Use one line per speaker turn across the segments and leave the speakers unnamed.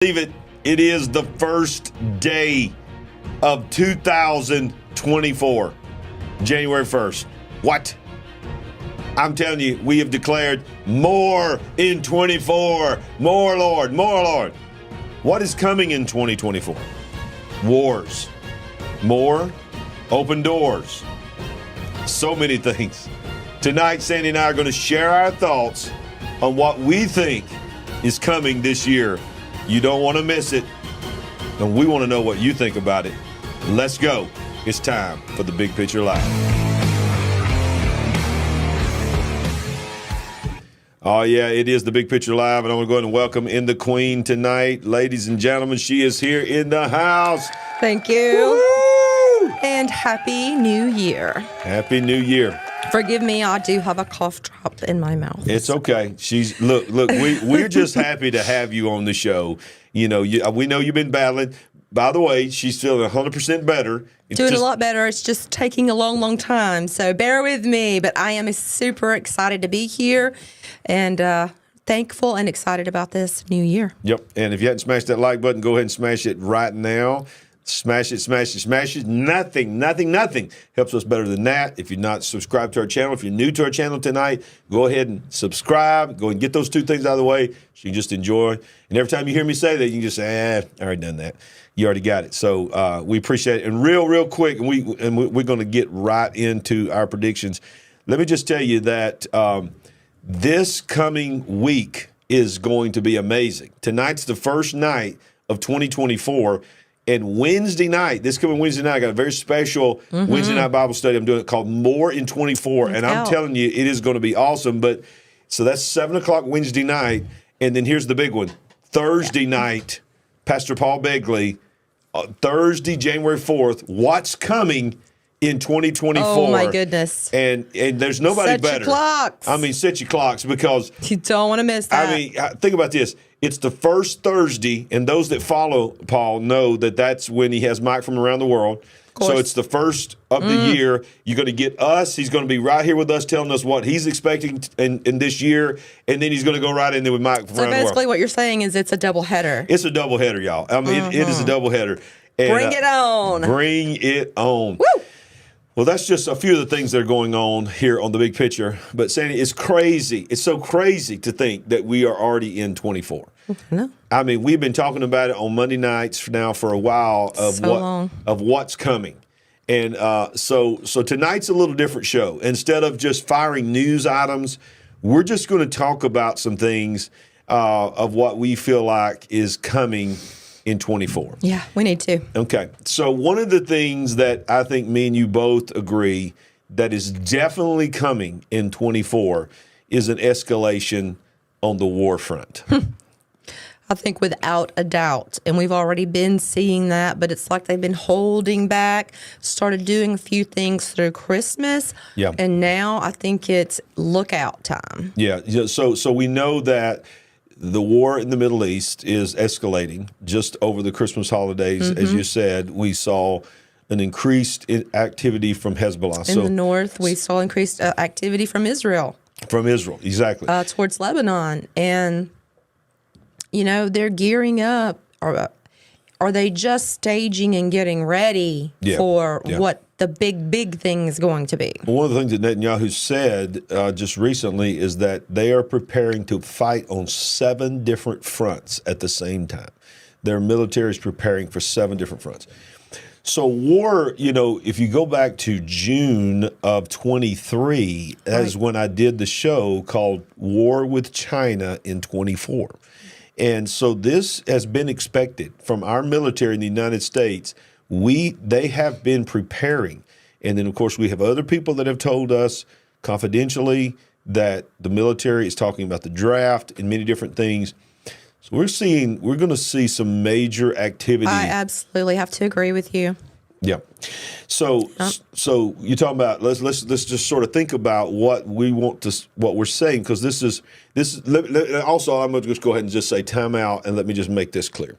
Believe it, it is the first day of 2024, January 1st. What? I'm telling you, we have declared more in 24. More, Lord, more, Lord. What is coming in 2024? Wars. More open doors. So many things. Tonight, Sandy and I are going to share our thoughts on what we think is coming this year. You don't want to miss it, and we want to know what you think about it. Let's go. It's time for the Big Picture Live. Oh, yeah, it is the Big Picture Live, and I want to go ahead and welcome in the Queen tonight. Ladies and gentlemen, she is here in the house.
Thank you.
Woo!
And Happy New Year.
Happy New Year.
Forgive me, I do have a cough drop in my mouth.
It's okay. Look, we're just happy to have you on the show. You know, we know you've been battling. By the way, she's feeling 100% better.
Doing a lot better. It's just taking a long, long time. So bear with me. But I am super excited to be here and thankful and excited about this new year.
Yep. And if you hadn't smashed that like button, go ahead and smash it right now. Smash it, smash it, smash it. Nothing helps us better than that. If you're not subscribed to our channel, if you're new to our channel tonight, go ahead and subscribe. Go and get those two things out of the way so you can just enjoy. And every time you hear me say that, you can just say, I already done that. You already got it. So we appreciate it. And real quick, and we're going to get right into our predictions. Let me just tell you that this coming week is going to be amazing. Tonight's the first night of 2024. And Wednesday night, this coming Wednesday night, I got a very special Wednesday night Bible study I'm doing called More in 24. And I'm telling you, it is going to be awesome. But so that's 7 o'clock Wednesday night. And then here's the big one. Thursday night, Pastor Paul Begley, Thursday, January 4th, what's coming in 2024.
Oh, my goodness.
And there's nobody better.
Set your clocks.
I mean, set your clocks because
you don't want to miss that.
I mean, think about this. It's the first Thursday, and those that follow Paul know that that's when he has Mike from around the world. So it's the first of the year. You're going to get us. He's going to be right here with us telling us what he's expecting in this year, and then he's going to go right in there with Mike from around the world. So
basically what you're saying is it's a doubleheader.
It's a doubleheader, y'all. I mean, it is a doubleheader.
Bring it on.
Bring it on.
Woo!
Well, that's just a few of the things that are going on here on the Big Picture. But, Sandy, it's crazy. It's so crazy to think that we are already in 24.
No.
I mean, we've been talking about it on Monday nights now for a while of what's coming. And so tonight's a little different show. Instead of just firing news items, we're just going to talk about some things of what we feel like is coming in 24.
Yeah, we need to.
Okay. So one of the things that I think me and you both agree that is definitely coming in 24 is an escalation on the war front.
I think without a doubt. And we've already been seeing that, but it's like they've been holding back, started doing a few things through Christmas.
Yeah.
And now I think it's lookout time.
Yeah. So we know that the war in the Middle East is escalating. Just over the Christmas holidays, as you said, we saw an increased activity from Hezbollah.
In the north, we saw increased activity from Israel.
From Israel, exactly.
Towards Lebanon. And, you know, they're gearing up. Are they just staging and getting ready for what the big thing is going to be?
Well, one of the things that Netanyahu said just recently is that they are preparing to fight on 7 different fronts at the same time. Their military is preparing for 7 different fronts. So war, you know, if you go back to June of 23, that is when I did the show called War with China in 24. And so this has been expected from our military in the United States. They have been preparing. And then, of course, we have other people that have told us confidentially that the military is talking about the draft and many different things. So we're going to see some major activity.
I absolutely have to agree with you.
Yeah. So you're talking about let's just sort of think about what we're saying, because this is also I'm going to just go ahead and just say time out and let me just make this clear.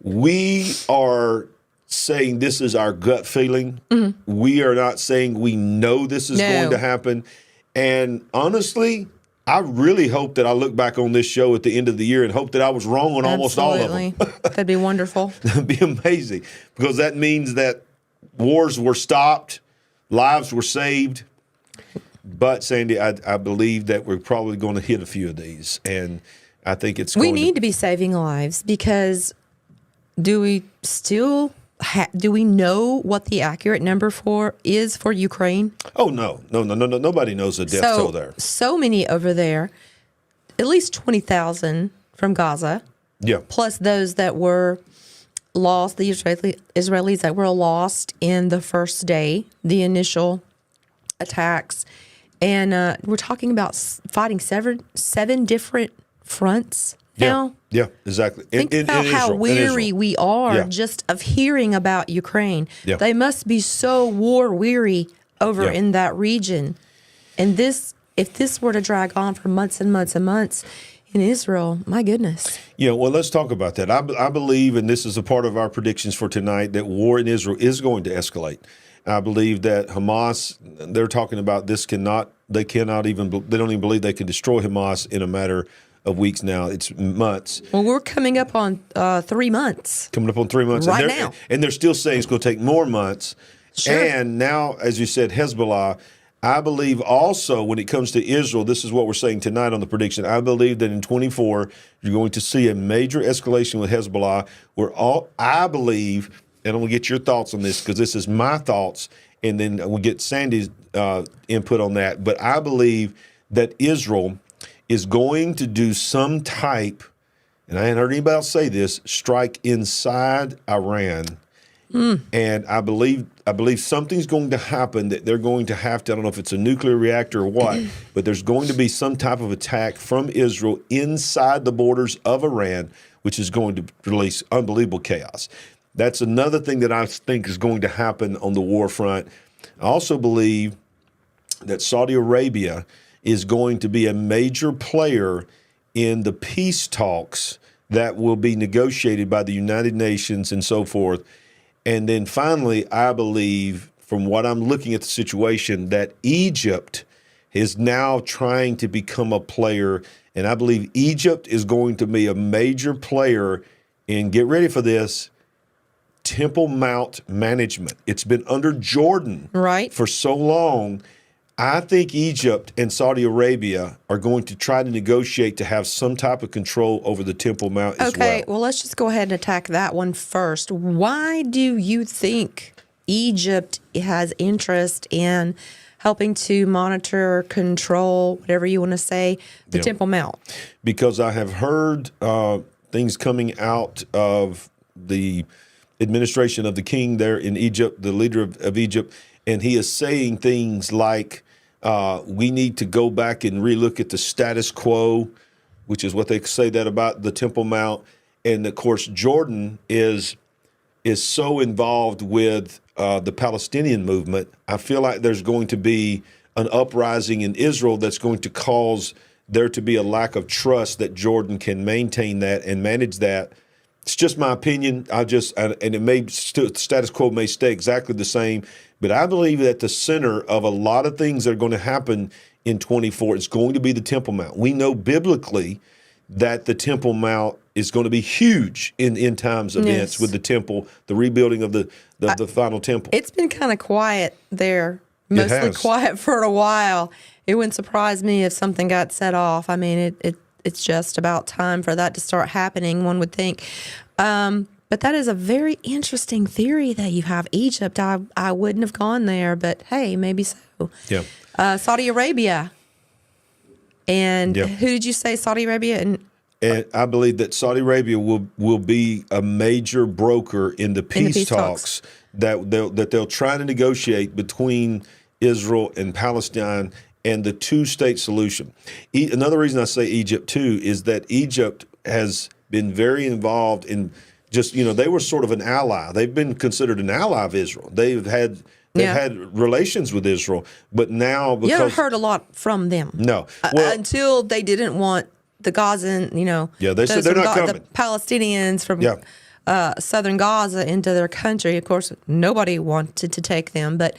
We are saying this is our gut feeling. Mm-hmm. We are not saying we know this is going to happen. And honestly, I really hope that I look back on this show at the end of the year and hope that I was wrong on almost all of them.
That'd be wonderful.
That'd be amazing, because that means that wars were stopped, lives were saved. But, Sandy, I believe that we're probably going to hit a few of these, and I think it's
we need to be saving lives, because do we know what the accurate number is for Ukraine?
Oh, no. Nobody knows the death toll there.
So many over there, at least 20,000 from Gaza.
Yeah.
Plus those that were lost, the Israelis that were lost in the first day, the initial attacks. And we're talking about fighting seven different fronts now.
Yeah, exactly.
Think about how weary we are just of hearing about Ukraine.
Yeah.
They must be so war weary over in that region. And if this were to drag on for months and months and months in Israel, my goodness.
Yeah, well, let's talk about that. I believe, and this is a part of our predictions for tonight, that war in Israel is going to escalate. I believe that Hamas, they're talking about they don't even believe they can destroy Hamas in a matter of weeks now. It's months.
Well, we're coming up on 3 months.
Coming up on 3 months.
Right now.
And they're still saying it's going to take more months.
Sure.
And now, as you said, Hezbollah, I believe also when it comes to Israel, this is what we're saying tonight on the prediction. I believe that in 24, you're going to see a major escalation with Hezbollah, I believe, and I'm going to get your thoughts on this, because this is my thoughts, and then we'll get Sandy's input on that. But I believe that Israel is going to do some type, and I hadn't heard anybody else say this, strike inside Iran. And I believe something's going to happen, that they're going to have to, I don't know if it's a nuclear reactor or what, but there's going to be some type of attack from Israel inside the borders of Iran, which is going to release unbelievable chaos. That's another thing that I think is going to happen on the war front. I also believe that Saudi Arabia is going to be a major player in the peace talks that will be negotiated by the United Nations and so forth. And then finally, I believe, from what I'm looking at the situation, that Egypt is now trying to become a player. And I believe Egypt is going to be a major player in, get ready for this, Temple Mount management. It's been under Jordan for so long. I think Egypt and Saudi Arabia are going to try to negotiate to have some type of control over the Temple Mount as well.
Okay, well, let's just go ahead and attack that one first. Why do you think Egypt has interest in helping to monitor, control, whatever you want to say, the Temple Mount?
Because I have heard things coming out of the administration of the king there in Egypt, the leader of Egypt, and he is saying things like, we need to go back and relook at the status quo, which is what they say that about the Temple Mount. And of course, Jordan is so involved with the Palestinian movement. I feel like there's going to be an uprising in Israel that's going to cause there to be a lack of trust that Jordan can maintain that and manage that. It's just my opinion. And it may status quo may stay exactly the same, but I believe that the center of a lot of things that are going to happen in 24 is going to be the Temple Mount. We know biblically that the Temple Mount is going to be huge in end times events with the temple, the rebuilding of the final temple.
It's been kind of quiet there, mostly quiet for a while. It wouldn't surprise me if something got set off. I mean, it's just about time for that to start happening, one would think. But that is a very interesting theory that you have. Egypt, I wouldn't have gone there, but hey, maybe so.
Yeah.
Saudi Arabia. And who did you say, Saudi Arabia?
And I believe that Saudi Arabia will be a major broker in the peace talks that they'll try to negotiate between Israel and Palestine and the two-state solution. Another reason I say Egypt, too, is that Egypt has been very involved in just, they were sort of an ally. They've been considered an ally of Israel. They've had relations with Israel, but now because...
You haven't heard a lot from them.
No.
Until they didn't want the Gazan,
they said they're not coming.
The Palestinians from southern Gaza into their country. Of course, nobody wanted to take them, but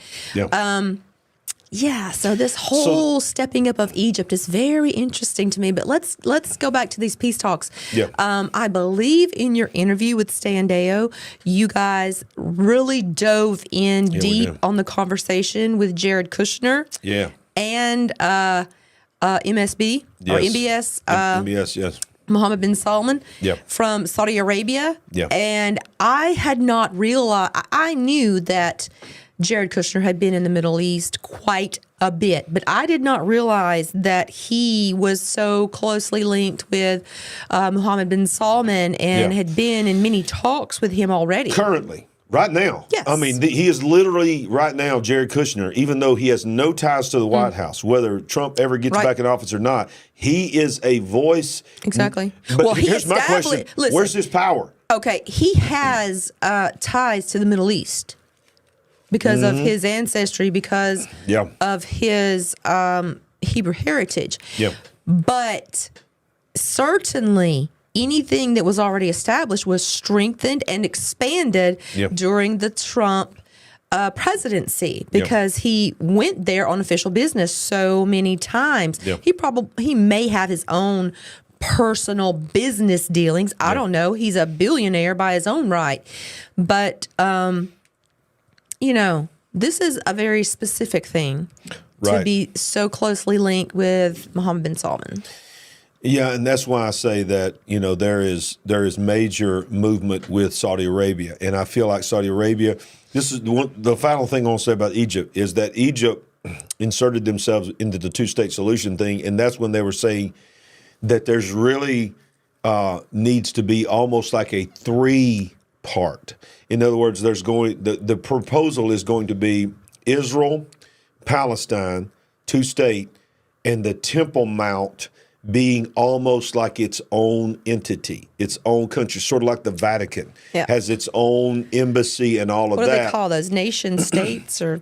Yeah, so this whole stepping up of Egypt is very interesting to me. But let's go back to these peace talks.
Yeah.
I believe in your interview with Stan Deo, you guys really dove in deep on the conversation with Jared Kushner.
Yeah.
And MSB or MBS.
MBS, yes.
Mohammed bin Salman
Yeah.
from Saudi Arabia.
Yeah.
And I had not realized, I knew that Jared Kushner had been in the Middle East quite a bit, but I did not realize that he was so closely linked with Mohammed bin Salman and had been in many talks with him already.
Currently. Right now.
Yes.
I mean, he is literally right now, Jared Kushner, even though he has no ties to the White House, whether Trump ever gets back in office or not, he is a voice.
Exactly.
But here's my question.
Listen,
where's his power?
Okay, he has ties to the Middle East because of his ancestry, because of his Hebrew heritage.
Yeah.
But certainly anything that was already established was strengthened and expanded during the Trump presidency, because he went there on official business so many times. He may have his own personal business dealings. I don't know. He's a billionaire by his own right. But, this is a very specific thing to be so closely linked with Mohammed bin Salman.
Yeah, and that's why I say that, there is major movement with Saudi Arabia. And I feel like Saudi Arabia, this is the final thing I want to say about Egypt, is that Egypt inserted themselves into the two-state solution thing, and that's when they were saying that there's really needs to be almost like a three-part. In other words, the proposal is going to be Israel, Palestine, two-state, and the Temple Mount being almost like its own entity, its own country, sort of like the Vatican has its own embassy and all of that.
What do they call those? Nation states, or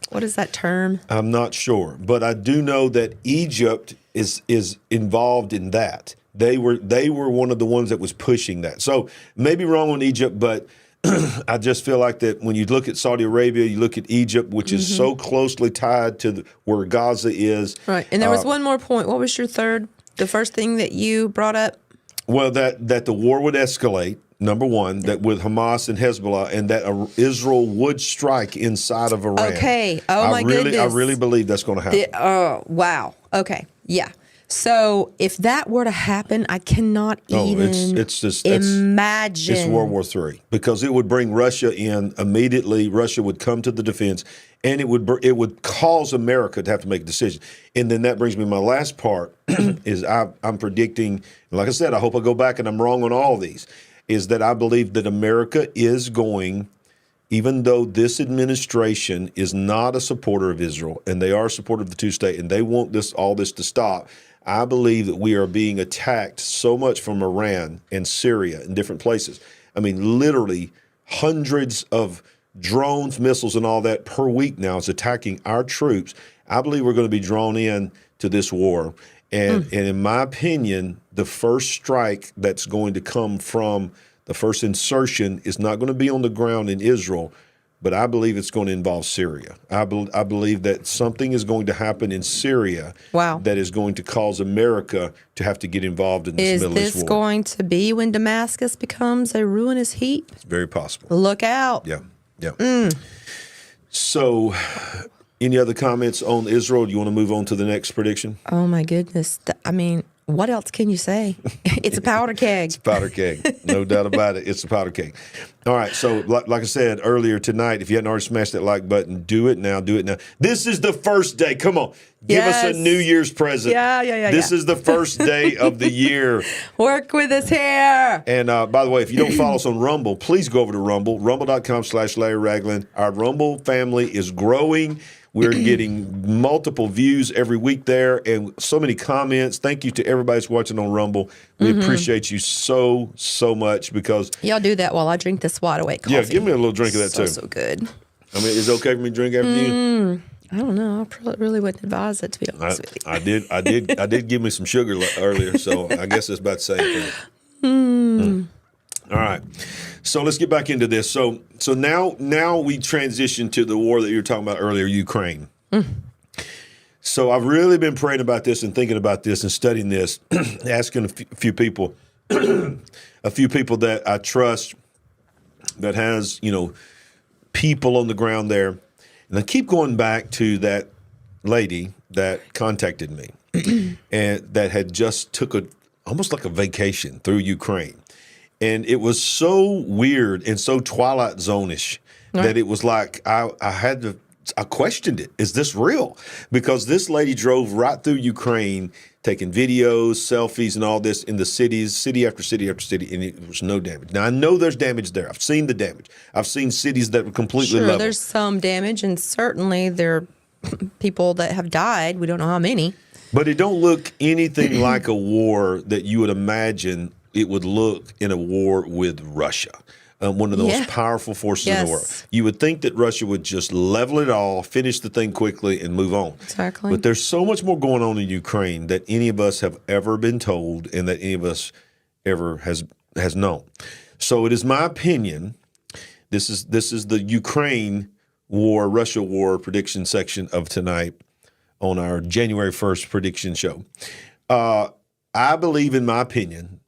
what is that term?
I'm not sure, but I do know that Egypt is involved in that. They were one of the ones that was pushing that. So maybe wrong on Egypt, but I just feel like that when you look at Saudi Arabia, you look at Egypt, which is so closely tied to where Gaza is.
Right, and there was one more point. What was the first thing that you brought up?
Well, that the war would escalate, number one, that with Hamas and Hezbollah, and that Israel would strike inside of Iran.
Okay. Oh, my goodness.
I really believe that's going to happen.
Oh, wow. Okay. Yeah. So if that were to happen, I cannot even imagine.
It's World War III, because it would bring Russia in immediately. Russia would come to the defense, and it would cause America to have to make a decision. And then that brings me to my last part is I'm predicting, like I said, I hope I go back and I'm wrong on all these, is that I believe that America is going, even though this administration is not a supporter of Israel, and they are a supporter of the two-state, and they want all this to stop, I believe that we are being attacked so much from Iran and Syria and different places. I mean, literally hundreds of drones, missiles, and all that per week now is attacking our troops. I believe we're going to be drawn in to this war. And in my opinion, the first strike that's going to come from the first insertion is not going to be on the ground in Israel, but I believe it's going to involve Syria. I believe that something is going to happen in Syria that is going to cause America to have to get involved in this Middle East war.
Is this going to be when Damascus becomes a ruinous heap?
It's very possible.
Look out.
Yeah. So, any other comments on Israel? Do you want to move on to the next prediction?
Oh, my goodness. I mean, what else can you say? It's a powder keg.
It's a powder keg. No doubt about it. It's a powder keg. All right. So like I said earlier tonight, if you hadn't already smashed that like button, do it now. Do it now. This is the first day. Come on. Give us a New Year's present.
Yeah.
This is the first day of the year.
Work with us here.
And by the way, if you don't follow us on Rumble, please go over to Rumble, rumble.com/Larry Ragland. Our Rumble family is growing. We're getting multiple views every week there and so many comments. Thank you to everybody that's watching on Rumble. We appreciate you so, so much because...
Y'all do that while I drink this wide awake coffee.
Yeah, give me a little drink of that too.
So good.
I mean, is it okay for me to drink after you?
I don't know. I really wouldn't advise it, to be honest with you.
I did give me some sugar earlier, so I guess it's about the same thing. All right. So let's get back into this. So now we transition to the war that you were talking about earlier, Ukraine. So I've really been praying about this and thinking about this and studying this, asking a few people, a few people that I trust that has, people on the ground there. And I keep going back to that lady that contacted me and that had just took almost like a vacation through Ukraine. And it was so weird and so Twilight Zone-ish that it was like I questioned it. Is this real? Because this lady drove right through Ukraine, taking videos, selfies, and all this in the cities, city after city after city, and it was no damage. Now, I know there's damage there. I've seen the damage. I've seen cities that were completely level.
There's some damage, and certainly there are people that have died. We don't know how many.
But it don't look anything like a war that you would imagine it would look in a war with Russia. One of the most powerful forces in the world. You would think that Russia would just level it all, finish the thing quickly, and move on.
Exactly.
But there's so much more going on in Ukraine that any of us have ever been told and that any of us ever has known. So it is my opinion, this is the Ukraine war, Russia war prediction section of tonight on our January 1st prediction show. I believe, in my opinion,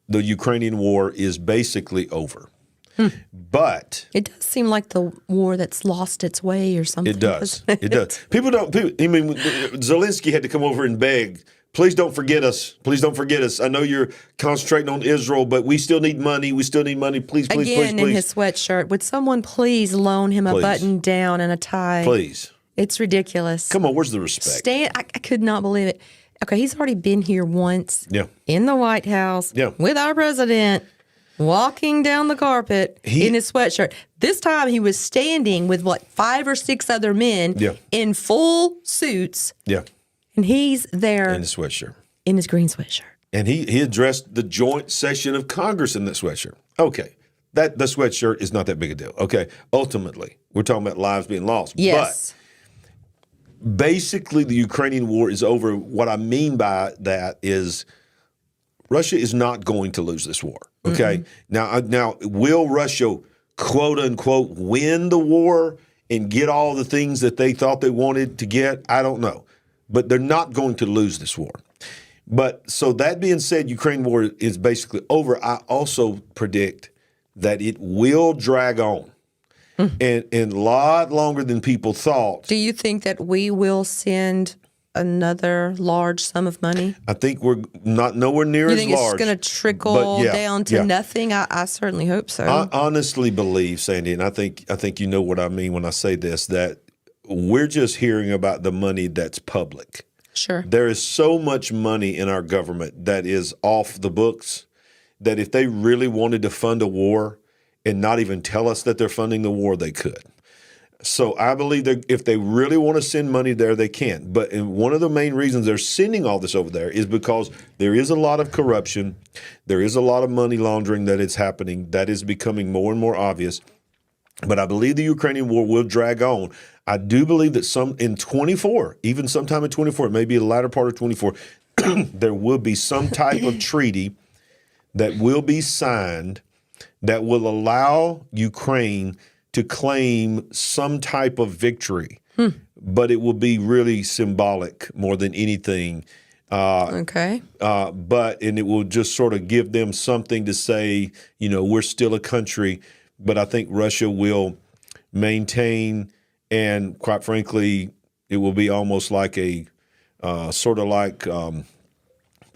the Ukrainian war is basically over. But
it does seem like the war that's lost its way or something.
It does. It does. Zelensky had to come over and beg, please don't forget us. Please don't forget us. I know you're concentrating on Israel, but we still need money. We still need money. Please, please,
Again,
please, please.
in his sweatshirt. Would someone please loan him a button down and a tie?
Please.
It's ridiculous.
Come on, where's the respect?
I could not believe it. Okay, he's already been here once in the White House with our president. Walking down the carpet in his sweatshirt. This time he was standing with 5 or 6 other men in full suits.
Yeah.
And he's there.
In his sweatshirt.
In his green sweatshirt.
And he addressed the joint session of Congress in that sweatshirt. Okay. The sweatshirt is not that big a deal. Okay. Ultimately, we're talking about lives being lost.
Yes.
But basically the Ukrainian war is over. What I mean by that is Russia is not going to lose this war. Okay. Now, will Russia, quote unquote, win the war and get all the things that they thought they wanted to get? I don't know, but they're not going to lose this war. But so that being said, Ukraine war is basically over. I also predict that it will drag on and a lot longer than people thought.
Do you think that we will send another large sum of money?
I think we're not nowhere near as large.
You think it's going to trickle down to nothing? I certainly hope so.
I honestly believe, Sandy, and I think you know what I mean when I say this, that we're just hearing about the money that's public.
Sure.
There is so much money in our government that is off the books that if they really wanted to fund a war and not even tell us that they're funding the war, they could. So I believe that if they really want to send money there, they can. But one of the main reasons they're sending all this over there is because there is a lot of corruption. There is a lot of money laundering that is happening. That is becoming more and more obvious. But I believe the Ukrainian war will drag on. I do believe that in 24, even sometime in 24, maybe the latter part of 24, there will be some type of treaty that will be signed that will allow Ukraine to claim some type of victory, but it will be really symbolic more than anything.
Okay.
And it will just sort of give them something to say, we're still a country, but I think Russia will maintain, and quite frankly, it will be almost like a sort of like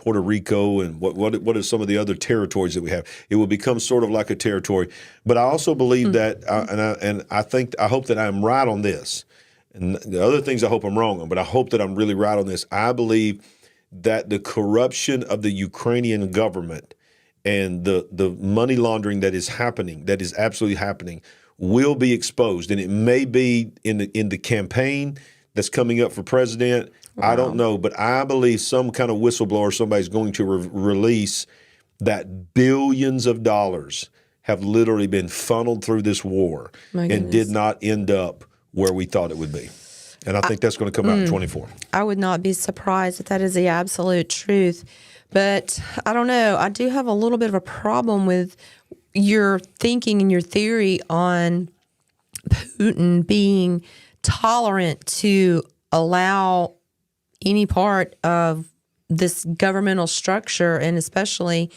Puerto Rico and what are some of the other territories that we have. It will become sort of like a territory. But I also believe that, I hope that I'm right on this. And the other things I hope I'm wrong on, but I hope that I'm really right on this. I believe that the corruption of the Ukrainian government and the money laundering that is happening, that is absolutely happening, will be exposed. And it may be in the campaign that's coming up for president. Wow. I don't know, but I believe some kind of whistleblower, somebody's going to release that billions of dollars have literally been funneled through this war and did not end up where we thought it would be. And I think that's going to come out in 24.
I would not be surprised if that is the absolute truth. But I don't know. I do have a little bit of a problem with your thinking and your theory on Putin being tolerant to allow any part of this governmental structure, and especially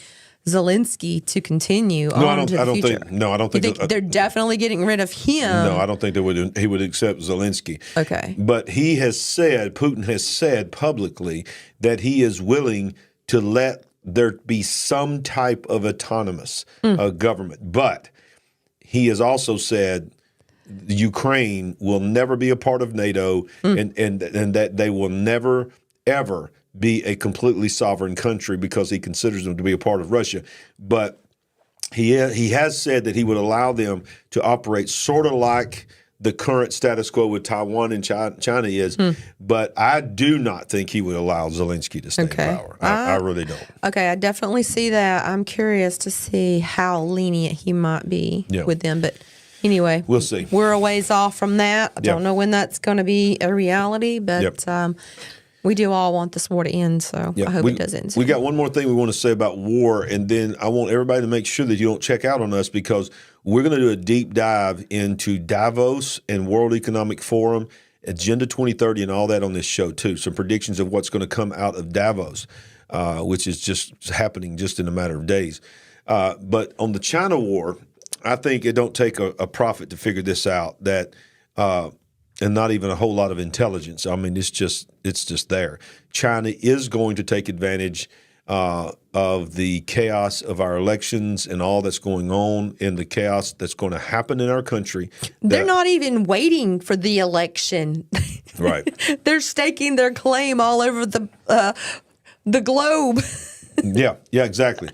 Zelensky, to continue on to the future.
I don't think
they're definitely getting rid of him.
No, I don't think he would accept Zelensky.
Okay.
But Putin has said publicly that he is willing to let there be some type of autonomous government. But he has also said Ukraine will never be a part of NATO and that they will never, ever be a completely sovereign country because he considers them to be a part of Russia. But he has said that he would allow them to operate sort of like the current status quo with Taiwan and China is. But I do not think he would allow Zelensky to stay in power. I really don't.
Okay, I definitely see that. I'm curious to see how lenient he might be with them. But anyway,
we'll see.
We're a ways off from that. I don't know when that's going to be a reality, but we do all want this war to end, so I hope it does end soon.
We got one more thing we want to say about war, and then I want everybody to make sure that you don't check out on us, because we're going to do a deep dive into Davos and World Economic Forum, Agenda 2030, and all that on this show too. Some predictions of what's going to come out of Davos, which is just happening just in a matter of days. But on the China war, I think it don't take a prophet to figure this out, that and not even a whole lot of intelligence. I mean, it's just there. China is going to take advantage of the chaos of our elections and all that's going on, and the chaos that's going to happen in our country.
They're not even waiting for the election.
Right.
They're staking their claim all over the globe.
Yeah, exactly.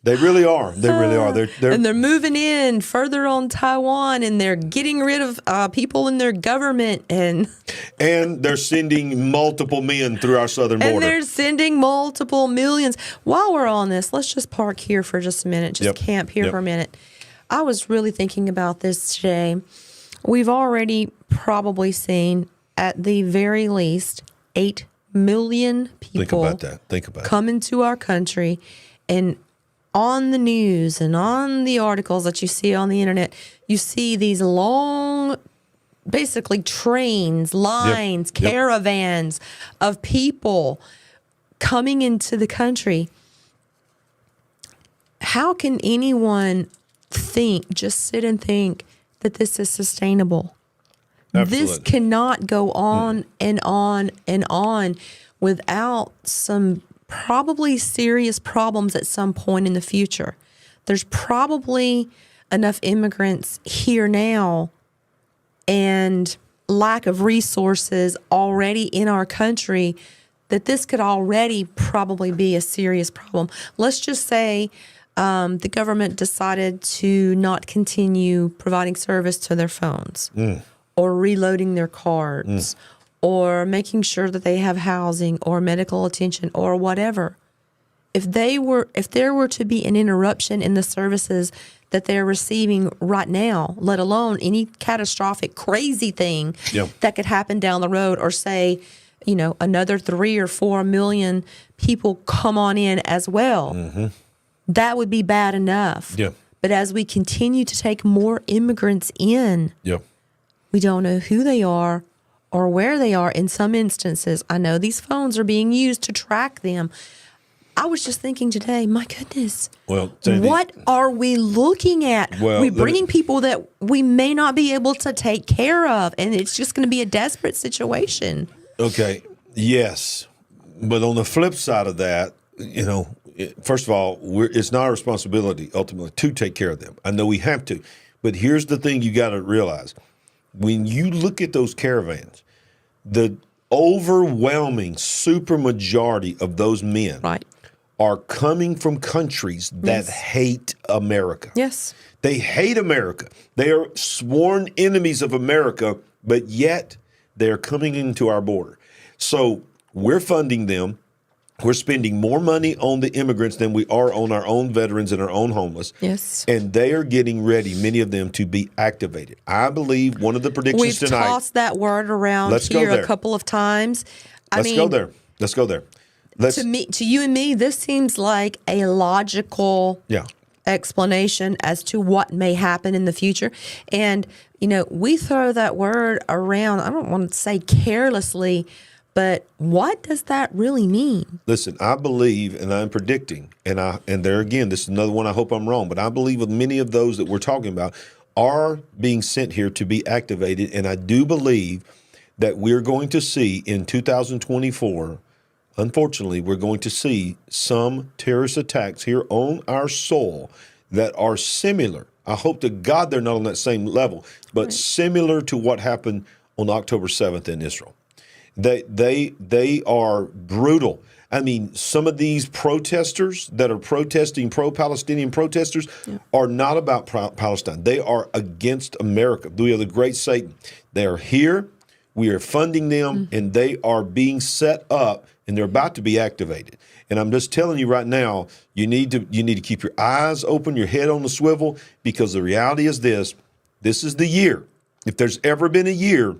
They really are. They really are.
And they're moving in further on Taiwan, and they're getting rid of people in their government, and
they're sending multiple men through our southern border.
And they're sending multiple millions. While we're on this, let's just park here for just a minute. Just camp here for a minute. I was really thinking about this today. We've already probably seen, at the very least, 8 million people come into our country, and on the news and on the articles that you see on the internet, you see these long, basically trains, lines, caravans of people coming into the country. How can anyone sit and think that this is sustainable? Absolutely. This cannot go on and on and on without some probably serious problems at some point in the future. There's probably enough immigrants here now and lack of resources already in our country that this could already probably be a serious problem. Let's just say the government decided to not continue providing service to their phones or reloading their cards or making sure that they have housing or medical attention or whatever. If there were to be an interruption in the services that they're receiving right now, let alone any catastrophic, crazy thing that could happen down the road, or say, another 3 or 4 million people come on in as well, that would be bad enough. But as we continue to take more immigrants in, we don't know who they are or where they are. In some instances, I know these phones are being used to track them. I was just thinking today, my goodness, what are we looking at? We're bringing people that we may not be able to take care of, and it's just going to be a desperate situation.
Okay, yes. But on the flip side of that, first of all, it's not our responsibility ultimately to take care of them. I know we have to. But here's the thing you got to realize. When you look at those caravans, the overwhelming supermajority of those men are coming from countries that hate America.
Yes.
They hate America. They are sworn enemies of America, but yet they're coming into our border. So we're funding them. We're spending more money on the immigrants than we are on our own veterans and our own homeless.
Yes.
And they are getting ready, many of them, to be activated. I believe one of the predictions tonight.
We've tossed that word around here a couple of times.
Let's go there.
To you and me, this seems like a logical explanation as to what may happen in the future. And, we throw that word around, I don't want to say carelessly, But what does that really mean?
Listen, I believe, and I'm predicting, and there again, this is another one I hope I'm wrong, but I believe with many of those that we're talking about are being sent here to be activated, and I do believe that we're going to see in 2024, unfortunately, we're going to see some terrorist attacks here on our soil that are similar. I hope to God they're not on that same level, but similar to what happened on October 7th in Israel. They are brutal. I mean, some of these protesters that are protesting, pro-Palestinian protesters, are not about Palestine. They are against America. We are the great Satan. They are here. We are funding them, and they are being set up, and they're about to be activated. And I'm just telling you right now, you need to keep your eyes open, your head on the swivel, because the reality is this is the year. If there's ever been a year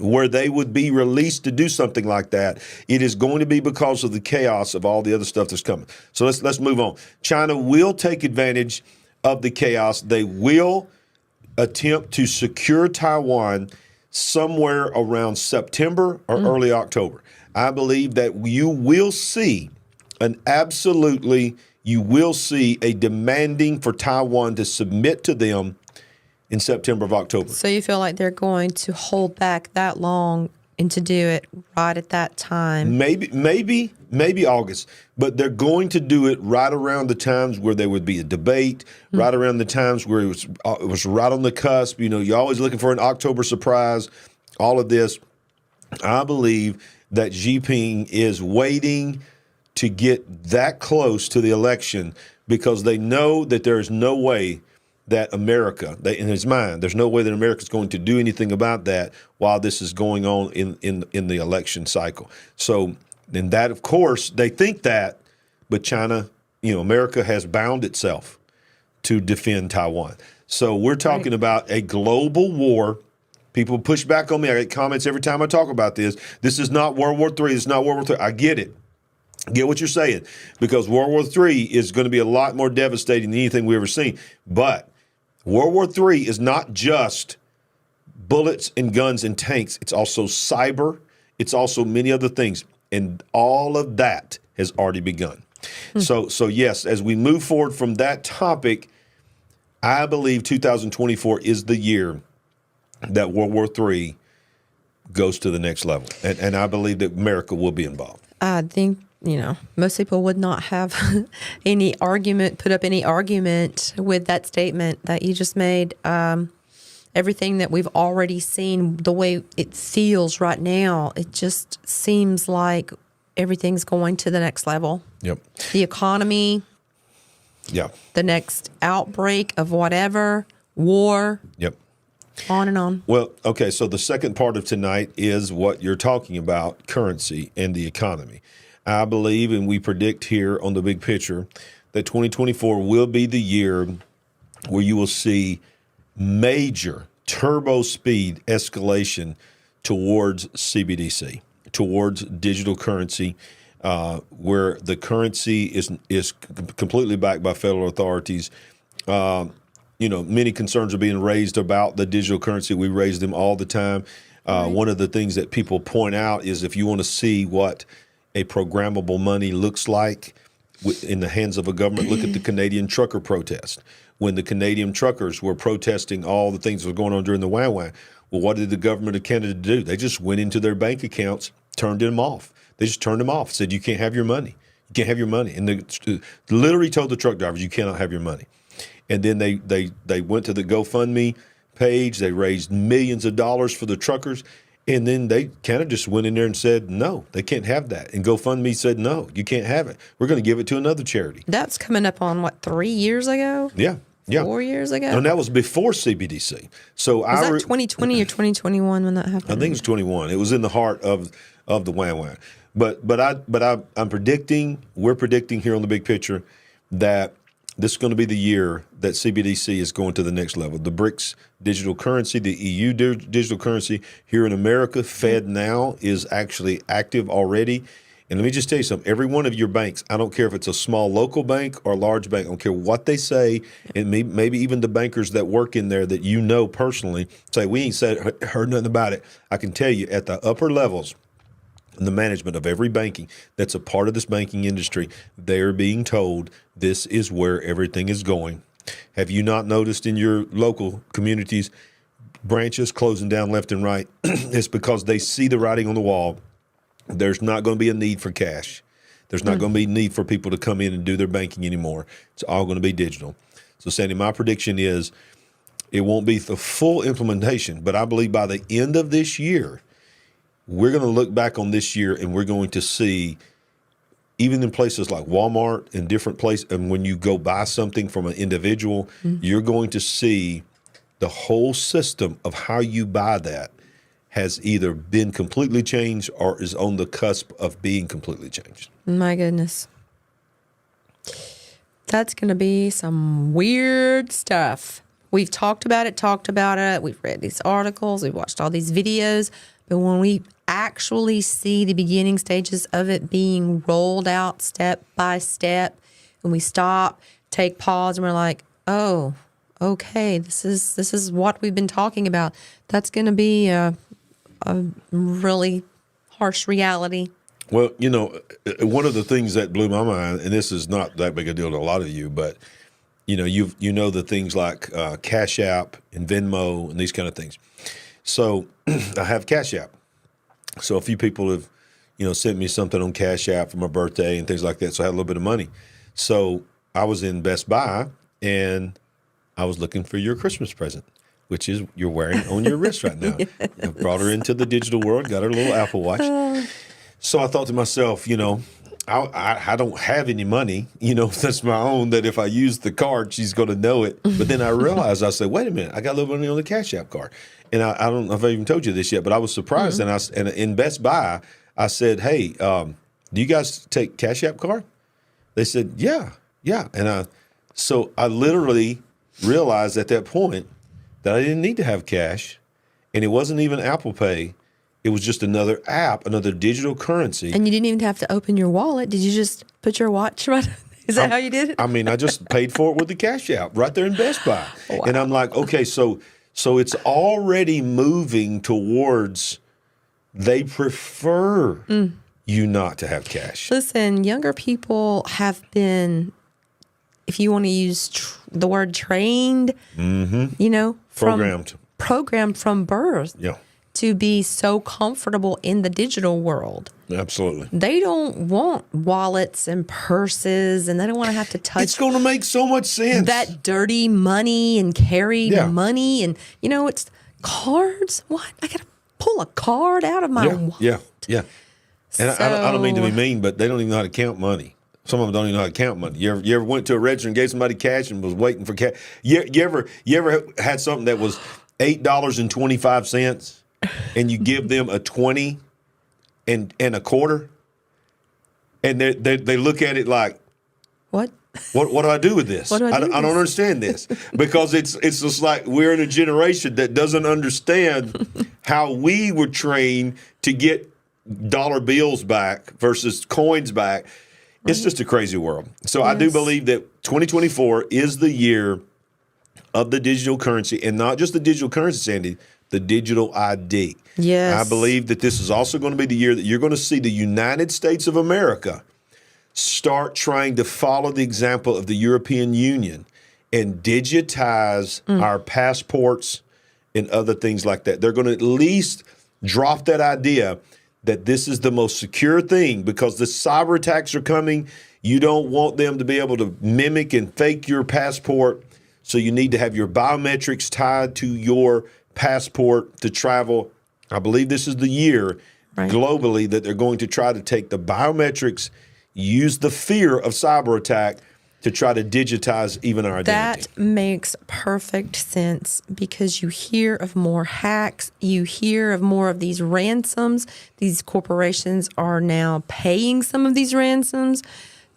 where they would be released to do something like that, it is going to be because of the chaos of all the other stuff that's coming. So let's move on. China will take advantage of the chaos. They will attempt to secure Taiwan somewhere around September or early October. I believe that you will see a demanding for Taiwan to submit to them in September of October.
So you feel like they're going to hold back that long and to do it right at that time?
Maybe August, but they're going to do it right around the times where there would be a debate, right around the times where it was right on the cusp. You know, you're always looking for an October surprise, all of this. I believe that Xi Jinping is waiting to get that close to the election because they know that there is no way that America, in his mind, there's no way that America is going to do anything about that while this is going on in the election cycle. So, and that, of course, they think that, but China, America has bound itself to defend Taiwan. So we're talking about a global war. People push back on me. I get comments every time I talk about this. This is not World War III. It's not World War III. I get it. Get what you're saying, because World War III is going to be a lot more devastating than anything we've ever seen. But World War III is not just bullets and guns and tanks. It's also cyber. It's also many other things. And all of that has already begun. So yes, as we move forward from that topic, I believe 2024 is the year that World War III goes to the next level. And I believe that America will be involved.
I think, most people would not have put up any argument with that statement that you just made. Everything that we've already seen, the way it feels right now, it just seems like everything's going to the next level.
Yep.
The economy.
Yeah.
The next outbreak of whatever, war.
Yep.
On and on.
Well, okay, so the second part of tonight is what you're talking about, currency and the economy. I believe, and we predict here on the big picture, that 2024 will be the year where you will see major turbo speed escalation towards CBDC, towards digital currency, where the currency is completely backed by federal authorities. Many concerns are being raised about the digital currency. We raise them all the time. One of the things that people point out is if you want to see what a programmable money looks like in the hands of a government, look at the Canadian trucker protest. When the Canadian truckers were protesting all the things that were going on during the WAN, well, what did the government of Canada do? They just went into their bank accounts, turned them off. They just turned them off, said, you can't have your money. You can't have your money. And they literally told the truck drivers, you cannot have your money. And then they went to the GoFundMe page. They raised millions of dollars for the truckers. And then they kind of just went in there and said, no, they can't have that. And GoFundMe said, no, you can't have it. We're going to give it to another charity.
That's coming up on, 3 years ago?
Yeah.
4 years ago?
And that was before CBDC. So
was that 2020 or 2021 when that happened?
I think it was 21. It was in the heart of the WAN. But we're predicting here on the big picture that this is going to be the year that CBDC is going to the next level. The BRICS digital currency, the EU digital currency here in America, FedNow is actually active already. And let me just tell you something. Every one of your banks, I don't care if it's a small local bank or a large bank, I don't care what they say, and maybe even the bankers that work in there that you know personally say, we ain't heard nothing about it. I can tell you at the upper levels, and the management of every banking that's a part of this banking industry, they're being told this is where everything is going. Have you not noticed in your local communities branches closing down left and right? It's because they see the writing on the wall. There's not going to be a need for cash. There's not going to be need for people to come in and do their banking anymore. It's all going to be digital. So, Sandy, my prediction is it won't be the full implementation, but I believe by the end of this year, we're going to look back on this year and we're going to see, even in places like Walmart and different places, and when you go buy something from an individual, you're going to see the whole system of how you buy that has either been completely changed or is on the cusp of being completely changed.
My goodness. That's going to be some weird stuff. We've talked about it. We've read these articles. We've watched all these videos. But when we actually see the beginning stages of it being rolled out step by step, and we stop, take pause, and we're like, oh, okay, this is what we've been talking about. That's going to be a really harsh reality.
Well, you know, one of the things that blew my mind, and this is not that big a deal to a lot of you, but you know the things like Cash App and Venmo and these kind of things. So I have Cash App. So a few people have, sent me something on Cash App for my birthday and things like that. So I had a little bit of money. So I was in Best Buy and I was looking for your Christmas present, which is you're wearing on your wrist right now. I brought her into the digital world, got her little Apple Watch. So I thought to myself, I don't have any money, that's my own, that if I use the card, she's going to know it. But then I realized, I said, wait a minute, I got a little money on the Cash App card. And I don't know if I even told you this yet, but I was surprised. And in Best Buy, I said, hey, do you guys take Cash App card? They said, yeah. And so I literally realized at that point that I didn't need to have cash, and it wasn't even Apple Pay. It was just another app, another digital currency. And
you didn't even have to open your wallet. Did you just put your watch right? Is that how you did it?
I mean, I just paid for it with the Cash App right there in Best Buy. Wow. And I'm like, okay, so it's already moving towards they prefer you not to have cash.
Listen, younger people have been, if you want to use the word trained, programmed from birth.
Yeah.
To be so comfortable in the digital world.
Absolutely.
They don't want wallets and purses, and they don't want to have to touch.
It's going to make so much sense.
That dirty money and carry money, and it's cards. What? I got to pull a card out of my wallet.
Yeah. And I don't mean to be mean, but they don't even know how to count money. Some of them don't even know how to count money. You ever went to a register and gave somebody cash and was waiting for cash? You ever had something that was $8.25? And you give them a 20 and a quarter, and they look at it like,
what?
What do I do with this? I don't understand this, because it's just like we're in a generation that doesn't understand how we were trained to get dollar bills back versus coins back. It's just a crazy world. So yes. I do believe that 2024 is the year of the digital currency, and not just the digital currency, Sandy, the digital ID.
Yes.
I believe that this is also going to be the year that you're going to see the United States of America start trying to follow the example of the European Union and digitize our passports and other things like that. They're going to at least drop that idea that this is the most secure thing, because the cyber attacks are coming. You don't want them to be able to mimic and fake your passport. So you need to have your biometrics tied to your passport to travel. I believe this is the year globally that they're going to try to take the biometrics, use the fear of cyber attack to try to digitize even our identity.
That makes perfect sense, because you hear of more hacks. You hear of more of these ransoms. These corporations are now paying some of these ransoms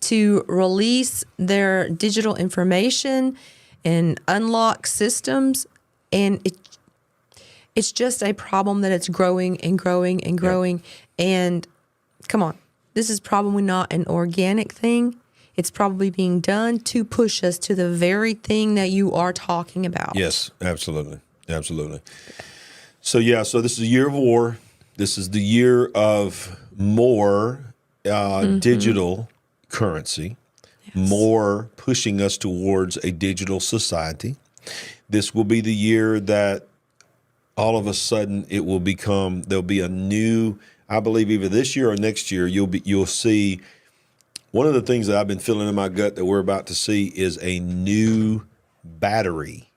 to release their digital information and unlock systems. And it's just a problem that it's growing and growing and growing. Yep. And come on, this is probably not an organic thing. It's probably being done to push us to the very thing that you are talking about.
Yes, absolutely. Absolutely. So this is a year of war. This is the year of more digital currency, more pushing us towards a digital society. This will be the year that all of a sudden there'll be a new, I believe either this year or next year, you'll see. One of the things that I've been feeling in my gut that we're about to see is a new battery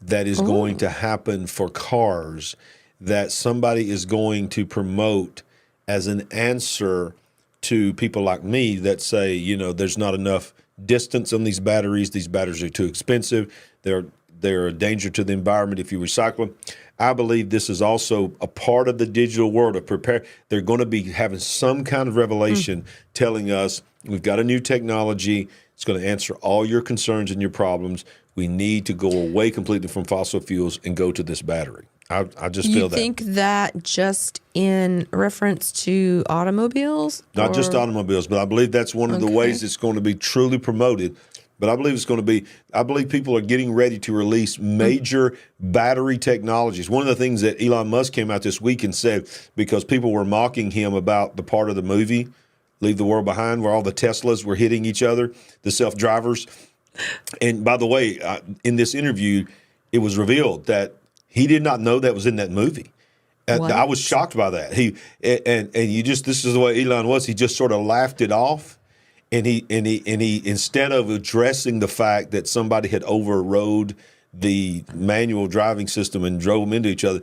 that is going to happen for cars that somebody is going to promote as an answer to people like me that say, there's not enough distance on these batteries. These batteries are too expensive. They're a danger to the environment if you recycle them. I believe this is also a part of the digital world of prepare. They're going to be having some kind of revelation telling us we've got a new technology. It's going to answer all your concerns and your problems. We need to go away completely from fossil fuels and go to this battery. I just feel that. You
think that just in reference to automobiles?
Not just automobiles, but I believe that's one of the ways it's going to be truly promoted. But I believe people are getting ready to release major battery technologies. One of the things that Elon Musk came out this week and said, because people were mocking him about the part of the movie, Leave the World Behind, where all the Teslas were hitting each other, the self-drivers. And by the way, in this interview, it was revealed that he did not know that was in that movie. I was shocked by that. This is the way Elon was. He just sort of laughed it off. And he instead of addressing the fact that somebody had overrode the manual driving system and drove them into each other,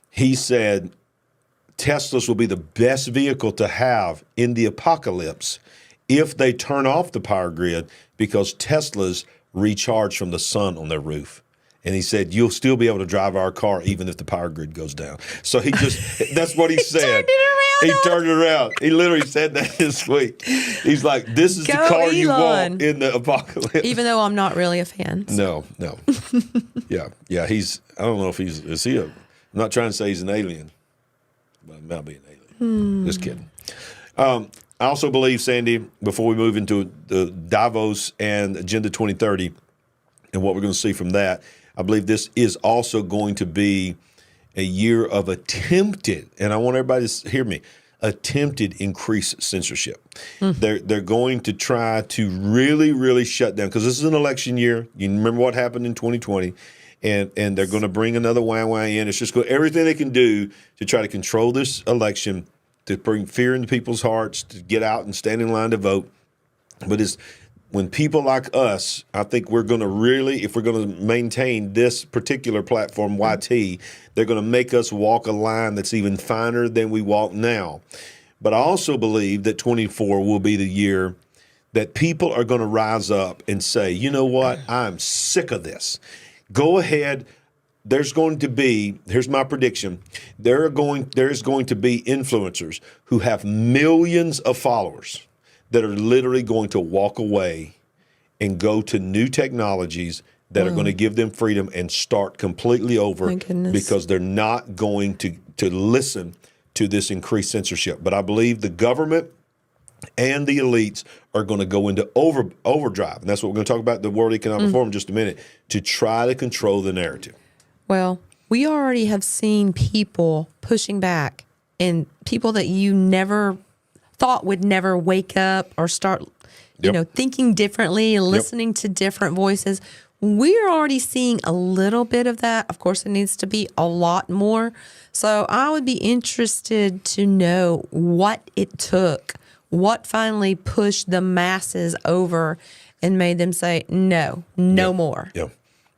he said Teslas will be the best vehicle to have in the apocalypse if they turn off the power grid, because Teslas recharge from the sun on their roof. And he said, you'll still be able to drive our car even if the power grid goes down. So that's what he said. He turned it around. He literally said that this week. He's like, this is the car Elon. You want in the apocalypse.
Even though I'm not really a fan.
So. No. Yeah. I don't know if I'm not trying to say he's an alien, but he might be an alien. Just kidding. I also believe, Sandy, before we move into the Davos and Agenda 2030 and what we're going to see from that, I believe this is also going to be a year of attempted, and I want everybody to hear me, attempted increased censorship. They're going to try to really, really shut down, because this is an election year. You remember what happened in 2020, and they're going to bring another wah in. It's just everything they can do to try to control this election, to bring fear into people's hearts, to get out and stand in line to vote. But when people like us, I think we're going to really, if we're going to maintain this particular platform, YT, they're going to make us walk a line that's even finer than we walk now. But I also believe that 24 will be the year that people are going to rise up and say, you know what, I'm sick of this. Go ahead. There's going to be, here's my prediction, there's going to be influencers who have millions of followers that are literally going to walk away and go to new technologies that are going to give them freedom and start completely over, because they're not going to listen to this increased censorship. But I believe the government and the elites are going to go into overdrive. And that's what we're going to talk about the World Economic Forum in just a minute, to try to control the narrative.
Well, we already have seen people pushing back, and people that you never thought would never wake up or start, thinking differently and listening to different voices. We're already seeing a little bit of that. Of course, it needs to be a lot more. So I would be interested to know what it took, what finally pushed the masses over and made them say, no more.
Yeah.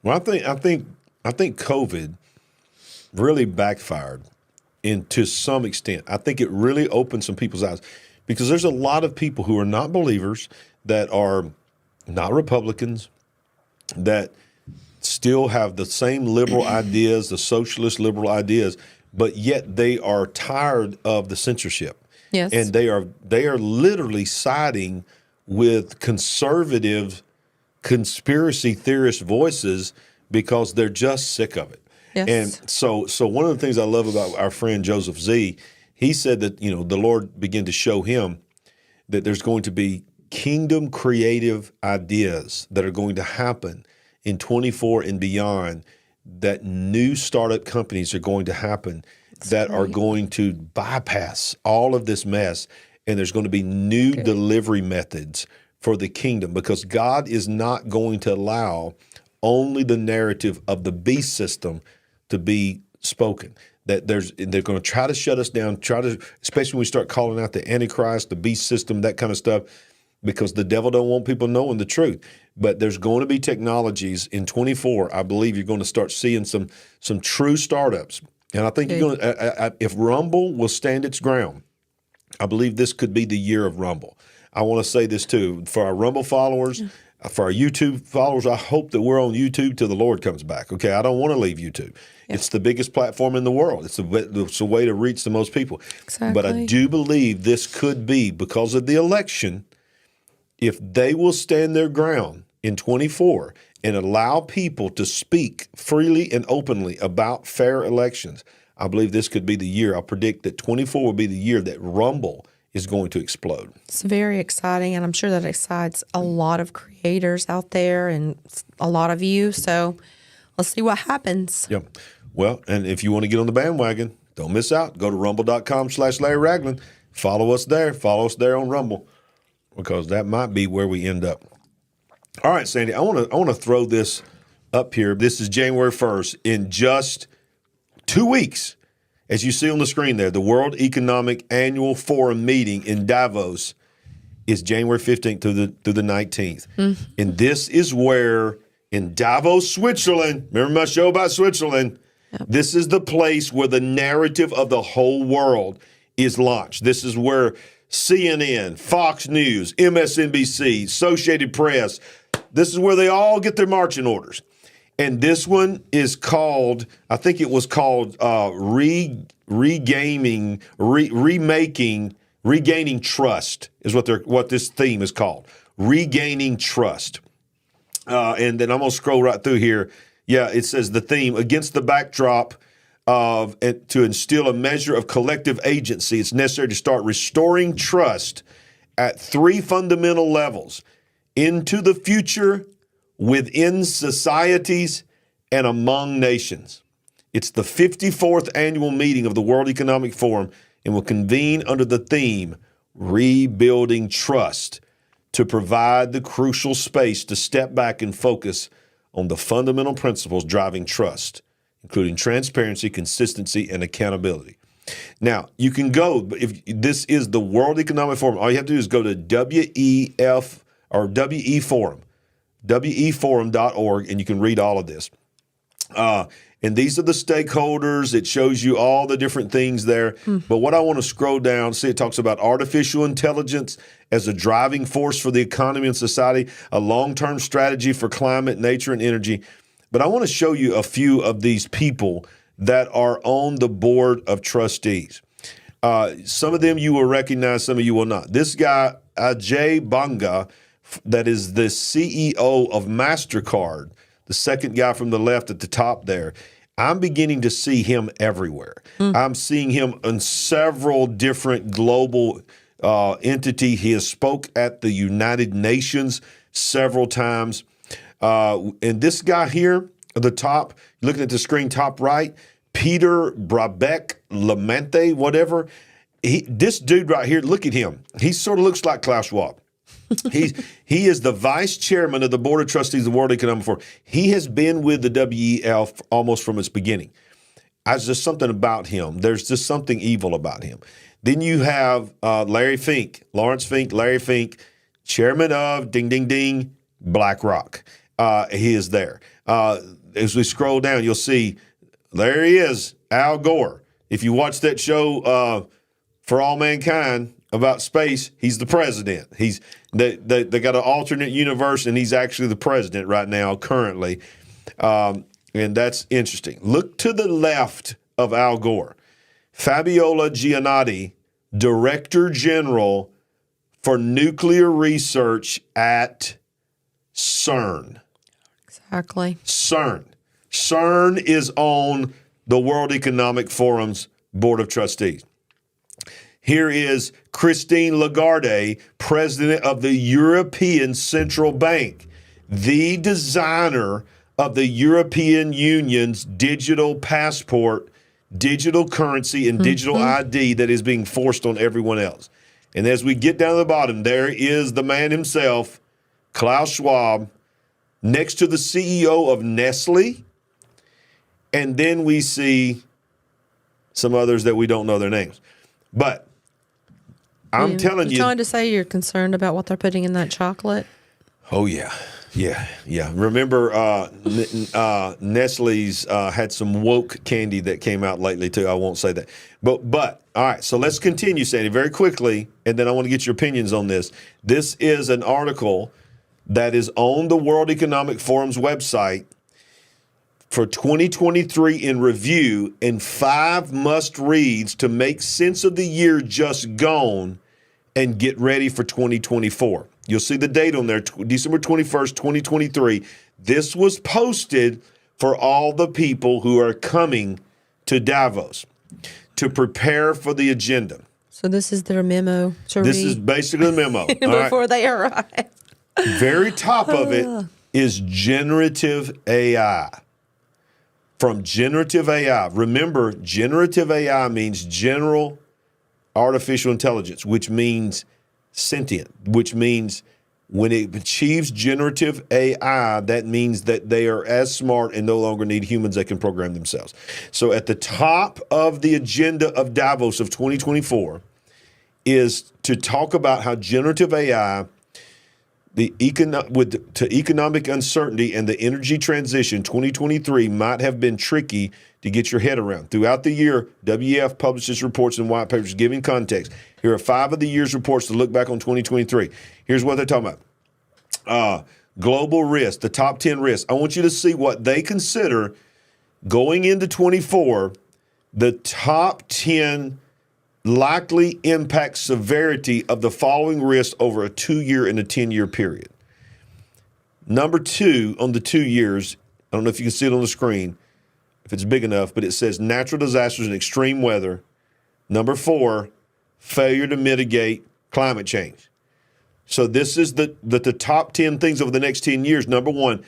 Well, I think COVID really backfired to some extent. I think it really opened some people's eyes, because there's a lot of people who are not believers, that are not Republicans, that still have the same liberal ideas, the socialist liberal ideas, but yet they are tired of the censorship.
Yes.
And they are literally siding with conservative conspiracy theorist voices because they're just sick of it.
Yes.
And so one of the things I love about our friend Joseph Z, he said that, the Lord began to show him that there's going to be kingdom creative ideas that are going to happen in 24 and beyond, that new startup companies are going to happen that are going to bypass all of this mess, and there's going to be new delivery methods for the kingdom, because God is not going to allow only the narrative of the beast system to be spoken. That they're going to try to shut us down, especially when we start calling out the Antichrist, the beast system, that kind of stuff, because the devil don't want people knowing the truth. But there's going to be technologies in 24. I believe you're going to start seeing some true startups, and I think you're going to. If Rumble will stand its ground, I believe this could be the year of Rumble. I want to say this too for our Rumble followers. For our YouTube followers, I hope that we're on YouTube till the Lord comes back. Okay, I don't want to leave YouTube. Yeah. It's the biggest platform in the world. It's a way to reach the most people.
Exactly.
But I do believe this could be, because of the election, if they will stand their ground in 24 and allow people to speak freely and openly about fair elections, I believe this could be the year. I predict that 24 will be the year that Rumble is going to explode.
It's very exciting, and I'm sure that excites a lot of creators out there and a lot of you. So let's see what happens.
Yep. Well, and if you want to get on the bandwagon, don't miss out. Go to rumble.com/Larry Ragland. Follow us there. Follow us there on Rumble, because that might be where we end up. All right, Sandy, I want to throw this up here. This is January 1st. In just 2 weeks, as you see on the screen there, the World Economic Annual Forum meeting in Davos is January 15th through the 19th. Mm-hmm. And this is where, in Davos, Switzerland, remember my show about Switzerland? Yep. This is the place where the narrative of the whole world is launched. This is where CNN, Fox News, MSNBC, Associated Press, this is where they all get their marching orders. And this one is called, I think it was called regaining trust is what this theme is called. Regaining trust. And then I'm going to scroll right through here. Yeah, it says the theme, against the backdrop of to instill a measure of collective agency, it's necessary to start restoring trust at 3 fundamental levels: into the future, within societies, and among nations. It's the 54th annual meeting of the World Economic Forum and will convene under the theme, Rebuilding Trust, to provide the crucial space to step back and focus on the fundamental principles driving trust, including transparency, consistency, and accountability. Now, you can go, if this is the World Economic Forum, all you have to do is go to WEF or WEForum, weforum.org, and you can read all of this. And these are the stakeholders. It shows you all the different things there. But what I want to scroll down, see, it talks about artificial intelligence as a driving force for the economy and society, a long-term strategy for climate, nature, and energy. But I want to show you a few of these people that are on the board of trustees. Some of them you will recognize, some of you will not. This guy, Ajay Banga, that is the CEO of MasterCard, the second guy from the left at the top there. I'm beginning to see him everywhere. I'm seeing him in several different global entities. He has spoke at the United Nations several times. And this guy here at the top, looking at the screen top right, Peter Brabeck Lamente, whatever. This dude right here, look at him. He sort of looks like Klaus Schwab. He is the vice chairman of the board of trustees of the World Economic Forum. He has been with the WEF almost from its beginning. There's just something about him. There's just something evil about him. Then you have Larry Fink, chairman of Ding Ding Ding, BlackRock. He is there. As we scroll down, you'll see there he is, Al Gore. If you watch that show For All Mankind about space, he's the president. They got an alternate universe, and he's actually the president right now, currently. And that's interesting. Look to the left of Al Gore. Fabiola Giannotti, Director General for Nuclear Research at CERN.
Exactly.
CERN. CERN is on the World Economic Forum's Board of Trustees. Here is Christine Lagarde, president of the European Central Bank, the designer of the European Union's digital passport, digital currency and digital ID that is being forced on everyone else. And as we get down to the bottom, there is the man himself, Klaus Schwab, next to the CEO of Nestle. And then we see some others that we don't know their names. But I'm telling you.
You're trying to say you're concerned about what they're putting in that chocolate?
Oh, yeah. Yeah. Remember, Nestle's had some woke candy that came out lately, too. I won't say that. But all right, so let's continue, Sandy, very quickly, and then I want to get your opinions on this. This is an article that is on the World Economic Forum's website for 2023 in review, and 5 must-reads to make sense of the year just gone and get ready for 2024. You'll see the date on there, December 21st, 2023. This was posted for all the people who are coming to Davos to prepare for the agenda.
So this is their memo to read?
This is basically the memo.
Before they arrive.
Very top of it is generative AI. From generative AI. Remember, generative AI means general artificial intelligence, which means sentient, which means when it achieves generative AI, that means that they are as smart and no longer need humans that can program themselves. So at the top of the agenda of Davos of 2024 is to talk about how generative AI, to economic uncertainty and the energy transition, 2023 might have been tricky to get your head around. Throughout the year, WEF publishes reports and white papers giving context. Here are 5 of the year's reports to look back on 2023. Here's what they're talking about. Global risk, the top 10 risks. I want you to see what they consider going into 24, the top 10 likely impact severity of the following risks over a 2-year and a 10-year period. Number 2 on the 2 years, I don't know if you can see it on the screen, if it's big enough, but it says natural disasters and extreme weather. Number 4, failure to mitigate climate change. So this is the top 10 things over the next 10 years. Number 1,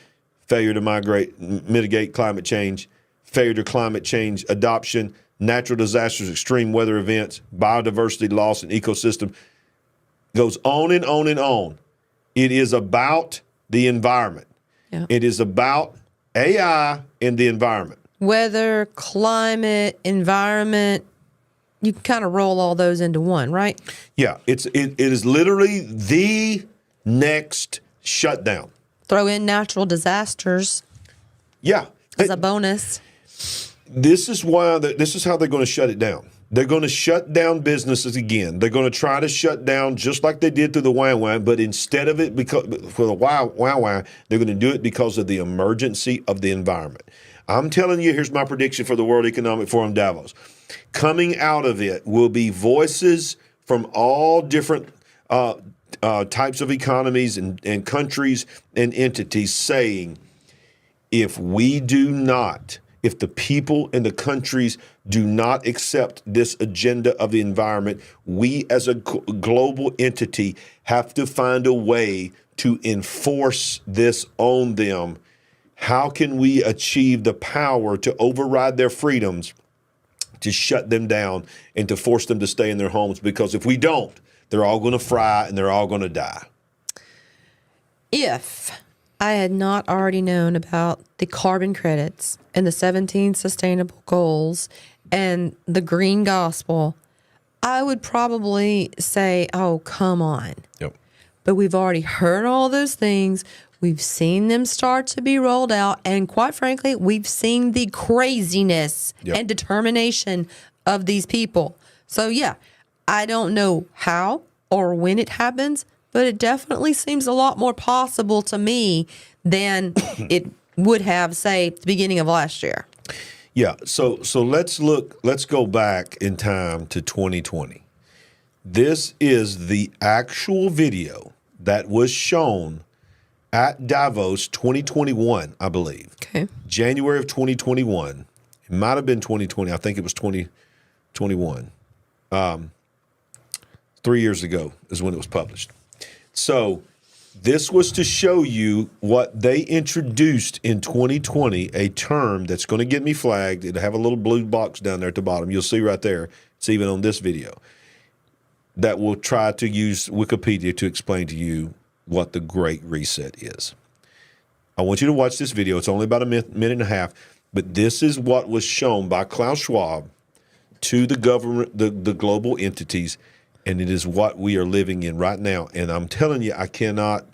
failure to mitigate climate change, failure to climate change adoption, natural disasters, extreme weather events, biodiversity loss, and ecosystem. Goes on and on and on. It is about the environment. Yeah. It is about AI and the environment.
Weather, climate, environment, you can kind of roll all those into one, right?
Yeah, it is literally the next shutdown.
Throw in natural disasters.
Yeah.
As a bonus.
This is how they're going to shut it down. They're going to shut down businesses again. They're going to try to shut down just like they did through the WAN, but instead of it, for the WAN, they're going to do it because of the emergency of the environment. I'm telling you, here's my prediction for the World Economic Forum Davos. Coming out of it will be voices from all different types of economies and countries and entities saying, if the people in the countries do not accept this agenda of the environment, we as a global entity have to find a way to enforce this on them. How can we achieve the power to override their freedoms, to shut them down, and to force them to stay in their homes? Because if we don't, they're all going to fry and they're all going to die.
If I had not already known about the carbon credits and the 17 sustainable goals and the green gospel, I would probably say, oh, come on.
Yep.
But we've already heard all those things. We've seen them start to be rolled out. And quite frankly, we've seen the craziness and determination of these people. So, yeah, I don't know how or when it happens, but it definitely seems a lot more possible to me than it would have, say, the beginning of last year.
Yeah, so let's go back in time to 2020. This is the actual video that was shown at Davos 2021, I believe.
Okay.
January of 2021. It might have been 2020. I think it was 2021. 3 years ago is when it was published. So This was to show you what they introduced in 2020, a term that's going to get me flagged. It'll have a little blue box down there at the bottom. You'll see right there. It's even on this video. That will try to use Wikipedia to explain to you what the Great Reset is. I want you to watch this video. It's only about a minute and a half, but this is what was shown by Klaus Schwab to the government, the global entities, and it is what we are living in right now. And I'm telling you, I cannot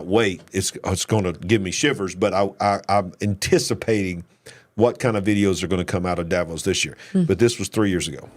wait. It's going to give me shivers, but I'm anticipating what kind of videos are going to come out of Davos this year. But this was 3 years ago.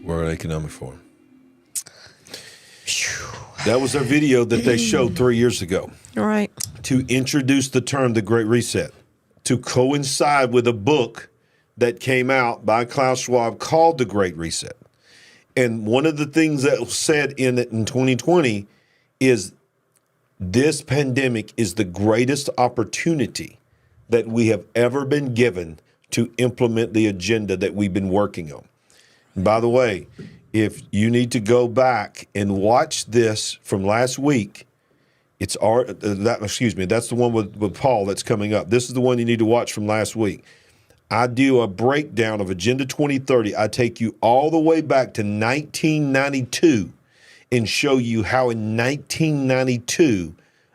World Economic Forum. That was a video that they showed 3 years ago.
All right.
To introduce the term the Great Reset, to coincide with a book that came out by Klaus Schwab called The Great Reset. And one of the things that was said in it in 2020 is this pandemic is the greatest opportunity that we have ever been given to implement the agenda that we've been working on. And by the way, if you need to go back and watch this from last week, that's the one with Paul that's coming up. This is the one you need to watch from last week. I do a breakdown of Agenda 2030. I take you all the way back to 1992 and show you how in 1992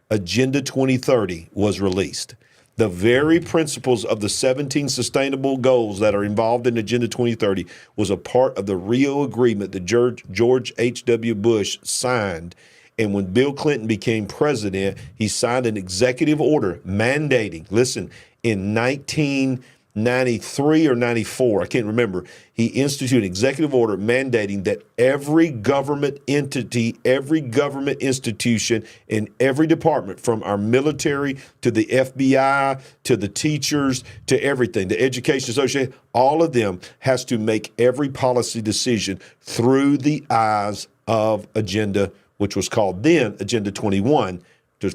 Agenda 2030 was released. The very principles of the 17 sustainable goals that are involved in Agenda 2030 was a part of the Rio Agreement that George H.W. Bush signed. And when Bill Clinton became president, he signed an executive order mandating, listen, in 1993 or 94, I can't remember, he instituted an executive order mandating that every government entity, every government institution, in every department, from our military to the FBI to the teachers to everything, the Education Association, all of them has to make every policy decision through the eyes of Agenda, which was called then Agenda 21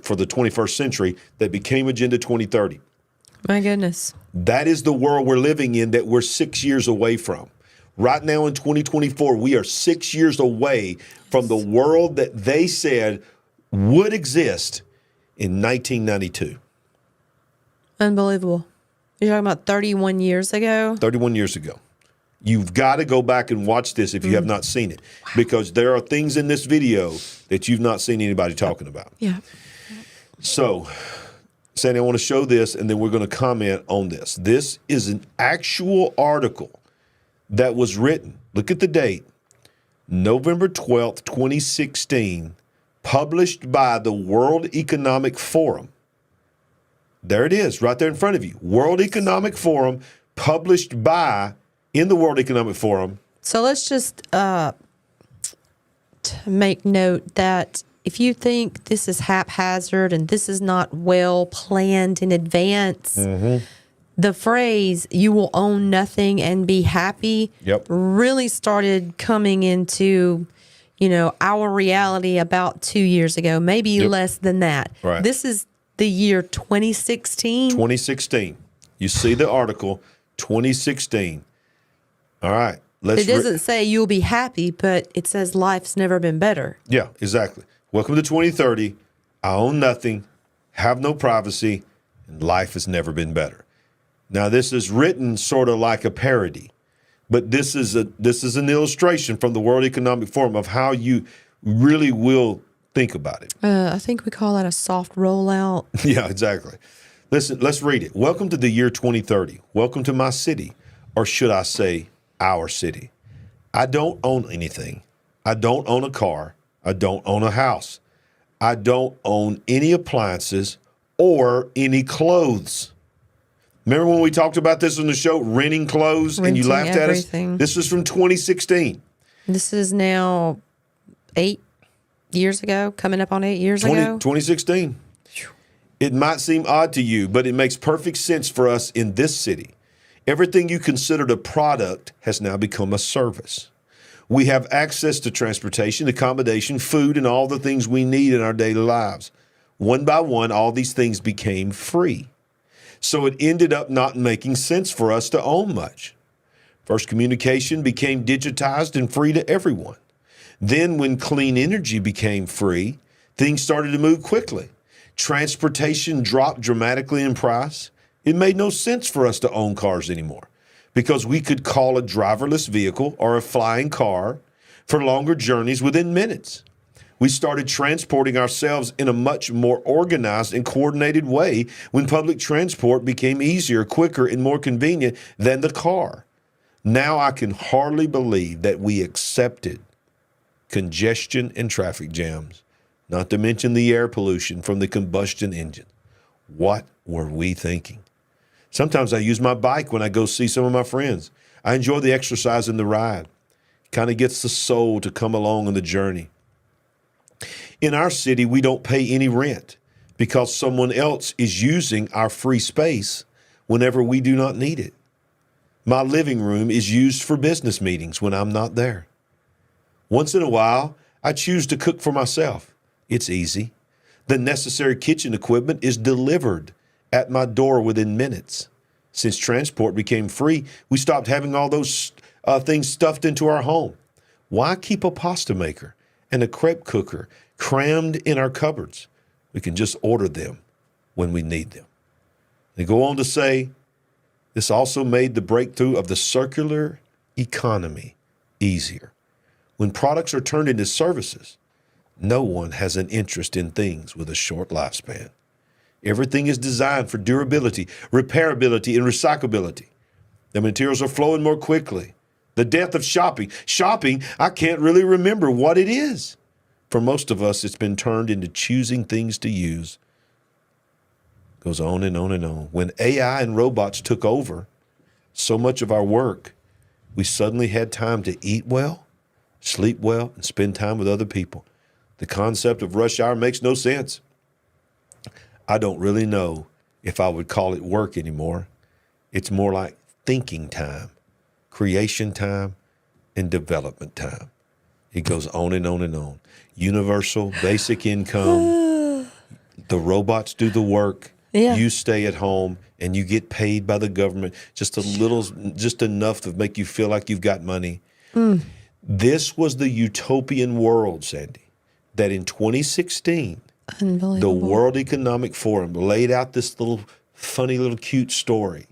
for the 21st century, that became Agenda 2030.
My goodness.
That is the world we're living in that we're 6 years away from. Right now in 2024, we are 6 years away from the world that they said would exist in 1992.
Unbelievable. You're talking about 31 years ago?
31 years ago. You've got to go back and watch this if you have not seen it, because there are things in this video that you've not seen anybody talking about.
Yeah.
So, Sandy, I want to show this, and then we're going to comment on this. This is an actual article that was written. Look at the date. November 12th, 2016, published by the World Economic Forum. There it is, right there in front of you. World Economic Forum, published by, in the World Economic Forum.
So let's just make note that if you think this is haphazard and this is not well planned in advance, the phrase, you will own nothing and be happy, really started coming into, our reality about 2 years ago, maybe less than that.
Right.
This is the year 2016.
2016. You see the article, 2016. All right.
It doesn't say you'll be happy, but it says life's never been better.
Yeah, exactly. Welcome to 2030. I own nothing, have no privacy, and life has never been better. Now, this is written sort of like a parody, but this is an illustration from the World Economic Forum of how you really will think about it.
I think we call that a soft rollout.
Yeah, exactly. Listen, let's read it. Welcome to the year 2030. Welcome to my city, or should I say our city. I don't own anything. I don't own a car. I don't own a house. I don't own any appliances or any clothes. Remember when we talked about this on the show, renting clothes, and you laughed
everything.
At us? This was from 2016.
This is now 8 years ago, coming up on 8 years ago.
2016. It might seem odd to you, but it makes perfect sense for us in this city. Everything you considered a product has now become a service. We have access to transportation, accommodation, food, and all the things we need in our daily lives. One by one, all these things became free. So it ended up not making sense for us to own much. First, communication became digitized and free to everyone. Then when clean energy became free, things started to move quickly. Transportation dropped dramatically in price. It made no sense for us to own cars anymore because we could call a driverless vehicle or a flying car for longer journeys within minutes. We started transporting ourselves in a much more organized and coordinated way when public transport became easier, quicker, and more convenient than the car. Now I can hardly believe that we accepted congestion and traffic jams, not to mention the air pollution from the combustion engine. What were we thinking? Sometimes I use my bike when I go see some of my friends. I enjoy the exercise and the ride. It kind of gets the soul to come along on the journey. In our city, we don't pay any rent because someone else is using our free space whenever we do not need it. My living room is used for business meetings when I'm not there. Once in a while, I choose to cook for myself. It's easy. The necessary kitchen equipment is delivered at my door within minutes. Since transport became free, we stopped having all those things stuffed into our home. Why keep a pasta maker and a crepe cooker crammed in our cupboards? We can just order them when we need them. They go on to say, this also made the breakthrough of the circular economy easier. When products are turned into services, no one has an interest in things with a short lifespan. Everything is designed for durability, repairability, and recyclability. The materials are flowing more quickly. The death of shopping. Shopping, I can't really remember what it is. For most of us, it's been turned into choosing things to use. Goes on and on and on. When AI and robots took over so much of our work, we suddenly had time to eat well, sleep well, and spend time with other people. The concept of rush hour makes no sense. I don't really know if I would call it work anymore. It's more like thinking time, creation time, and development time. It goes on and on and on. Universal basic income. The robots do the work. Yeah. You stay at home and you get paid by the government just enough to make you feel like you've got money. This was the utopian world, Sandy, that in 2016, the World Economic Forum laid out this little funny little cute story.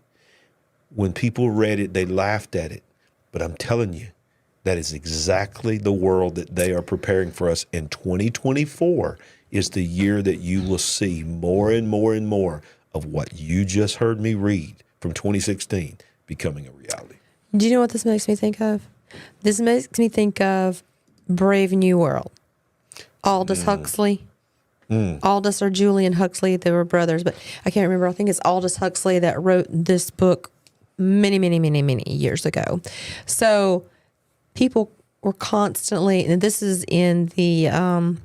When people read it, they laughed at it. But I'm telling you, that is exactly the world that they are preparing for us. And 2024 is the year that you will see more and more and more of what you just heard me read from 2016 becoming a reality.
Do you know what this makes me think of? This makes me think of Brave New World. Aldous Huxley. Aldous or Julian Huxley, they were brothers, but I can't remember. I think it's Aldous Huxley that wrote this book many, many, many, many years ago. So people were constantly, and this is in the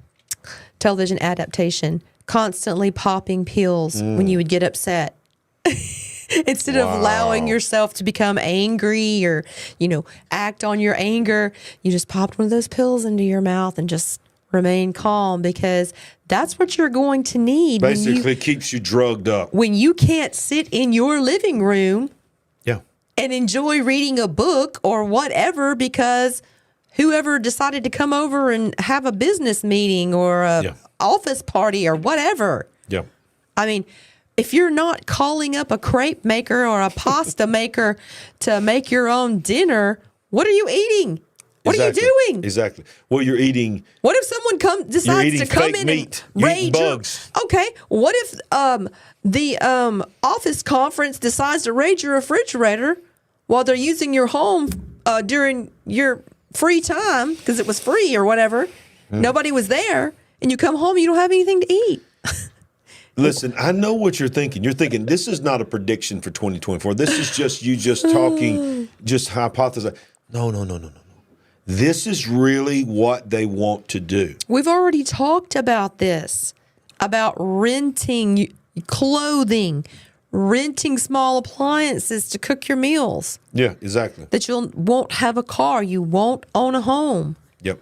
television adaptation, constantly popping pills when you would get upset. Instead of allowing yourself to become angry or, act on your anger, you just popped one of those pills into your mouth and just remain calm, because that's what you're going to need.
Basically keeps you drugged up.
When you can't sit in your living room and enjoy reading a book or whatever because whoever decided to come over and have a business meeting or a office party or whatever.
Yeah.
I mean, if you're not calling up a crepe maker or a pasta maker to make your own dinner, what are you eating? What are you doing?
Exactly. Well, you're eating.
What if someone decides to come in
meat.
And raid
bugs?
Okay. What if the office conference decides to raid your refrigerator while they're using your home during your free time because it was free or whatever? Nobody was there, and you come home, you don't have anything to eat.
Listen, I know what you're thinking. You're thinking this is not a prediction for 2024. This is just you just talking, just hypothesizing. No. This is really what they want to do.
We've already talked about this, about renting clothing, renting small appliances to cook your meals.
Yeah, exactly.
That you won't have a car. You won't own a home.
Yep.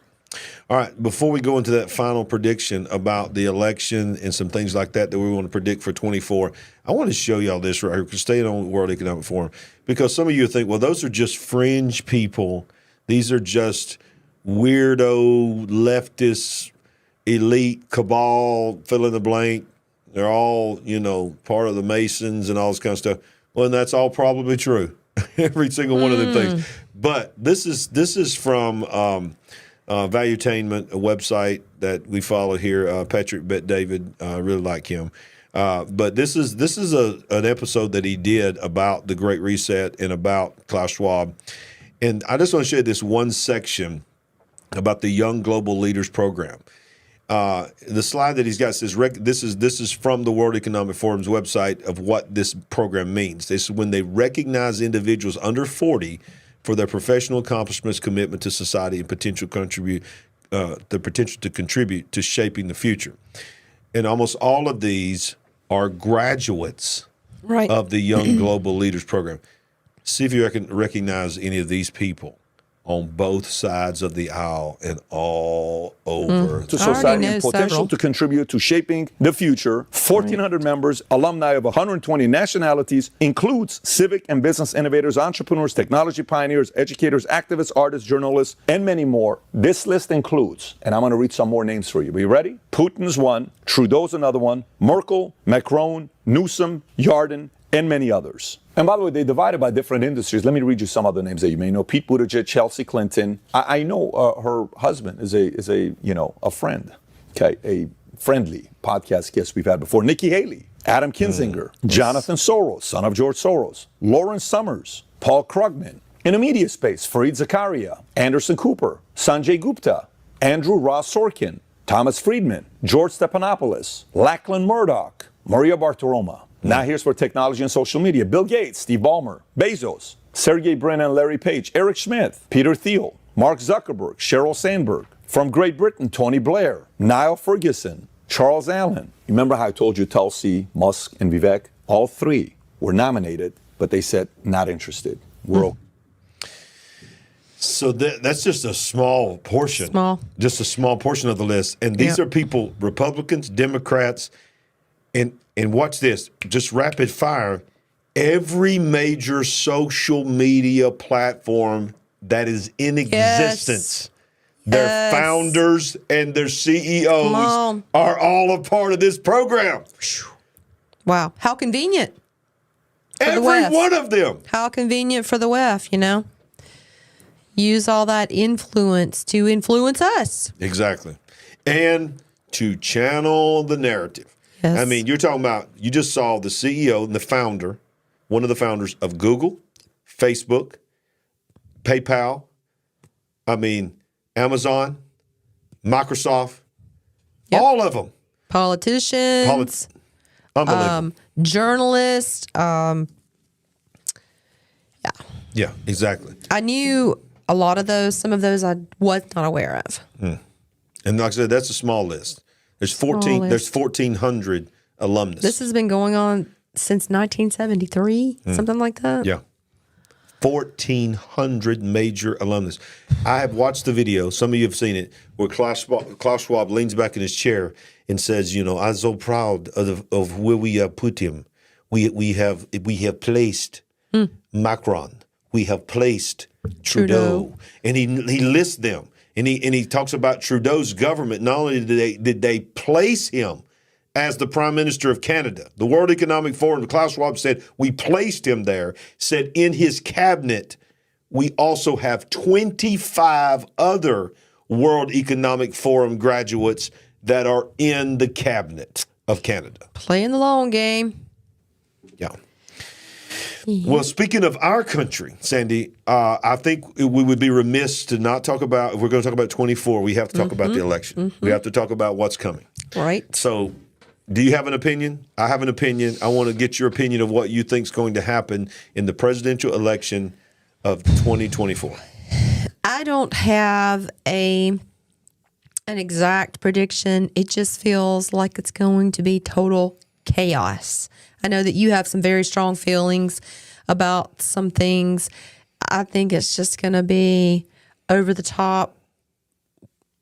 All right. Before we go into that final prediction about the election and some things like that we want to predict for 24, I want to show y'all this right here. Staying on World Economic Forum, because some of you think, well, those are just fringe people. These are just weirdo, leftist, elite, cabal, fill in the blank. They're all, part of the Masons and all this kind of stuff. Well, and that's all probably true. Every single one of them things. But this is from Valuetainment, a website that we follow here. Patrick Bet David, really like him. But this is an episode that he did about the Great Reset and about Klaus Schwab. And I just want to show you this one section about the Young Global Leaders Program. The slide that he's got says this is from the World Economic Forum's website of what this program means. This is when they recognize individuals under 40 for their professional accomplishments, commitment to society, and potential to contribute to shaping the future. And almost all of these are graduates of the Young Global Leaders Program. See if you can recognize any of these people on both sides of the aisle and all over.
To society and potential to contribute to shaping the future. 1,400 members, alumni of 120 nationalities, includes civic and business innovators, entrepreneurs, technology pioneers, educators, activists, artists, journalists, and many more. This list includes, and I'm going to read some more names for you. Are you ready? Putin's one, Trudeau's another one, Merkel, Macron, Newsom, Yarden, and many others. And by the way, they divided by different industries. Let me read you some other names that you may know. Pete Buttigieg, Chelsea Clinton. I know her husband is a friend, okay, a friendly podcast guest we've had before. Nikki Haley, Adam Kinzinger, Jonathan Soros, son of George Soros, Lawrence Summers, Paul Krugman. In the media space, Fareed Zakaria, Anderson Cooper, Sanjay Gupta, Andrew Ross Sorkin, Thomas Friedman, George Stephanopoulos, Lachlan Murdoch, Maria Bartiromo. Now here's for technology and social media. Bill Gates, Steve Ballmer, Bezos, Sergey Brin and Larry Page, Eric Schmidt, Peter Thiel, Mark Zuckerberg, Sheryl Sandberg. From Great Britain, Tony Blair, Niall Ferguson, Charles Allen. Remember how I told you Tulsi, Musk, and Vivek? All three were nominated, but they said not interested.
So that's just a small portion. Just a small portion of the list. And these are people, Republicans, Democrats, and watch this, just rapid fire, every major social media platform that is in existence, their founders and their CEOs are all a part of this program.
Wow. How convenient.
Every one of them.
How convenient for the WEF, Use all that influence to influence us.
Exactly. And to channel the narrative.
Yes.
I mean, you're talking about, you just saw the CEO and the founder, one of the founders of Google, Facebook, PayPal, Amazon, Microsoft, all of them.
Politicians,
unbelievable.
Journalists.
Yeah, exactly.
I knew a lot of those, some of those I was not aware of.
And like I said, that's a small list. There's 1,400 alumnus.
This has been going on since 1973, something like that.
Yeah. 1,400 major alumnus. I have watched the video. Some of you have seen it, where Klaus Schwab leans back in his chair and says, I'm so proud of where we have put him. We have placed Macron. We have placed Trudeau. And he lists them. And he talks about Trudeau's government. Not only did they place him as the Prime Minister of Canada, the World Economic Forum, Klaus Schwab said, we placed him there, said in his cabinet, we also have 25 other World Economic Forum graduates that are in the cabinet of Canada.
Playing the long game.
Yeah. Well, speaking of our country, Sandy, I think we would be remiss to not talk about, if we're going to talk about 24, we have to talk about the election. We have to talk about what's coming.
Right.
So do you have an opinion? I have an opinion. I want to get your opinion of what you think is going to happen in the presidential election of 2024.
I don't have an exact prediction. It just feels like it's going to be total chaos. I know that you have some very strong feelings about some things. I think it's just going to be over the top,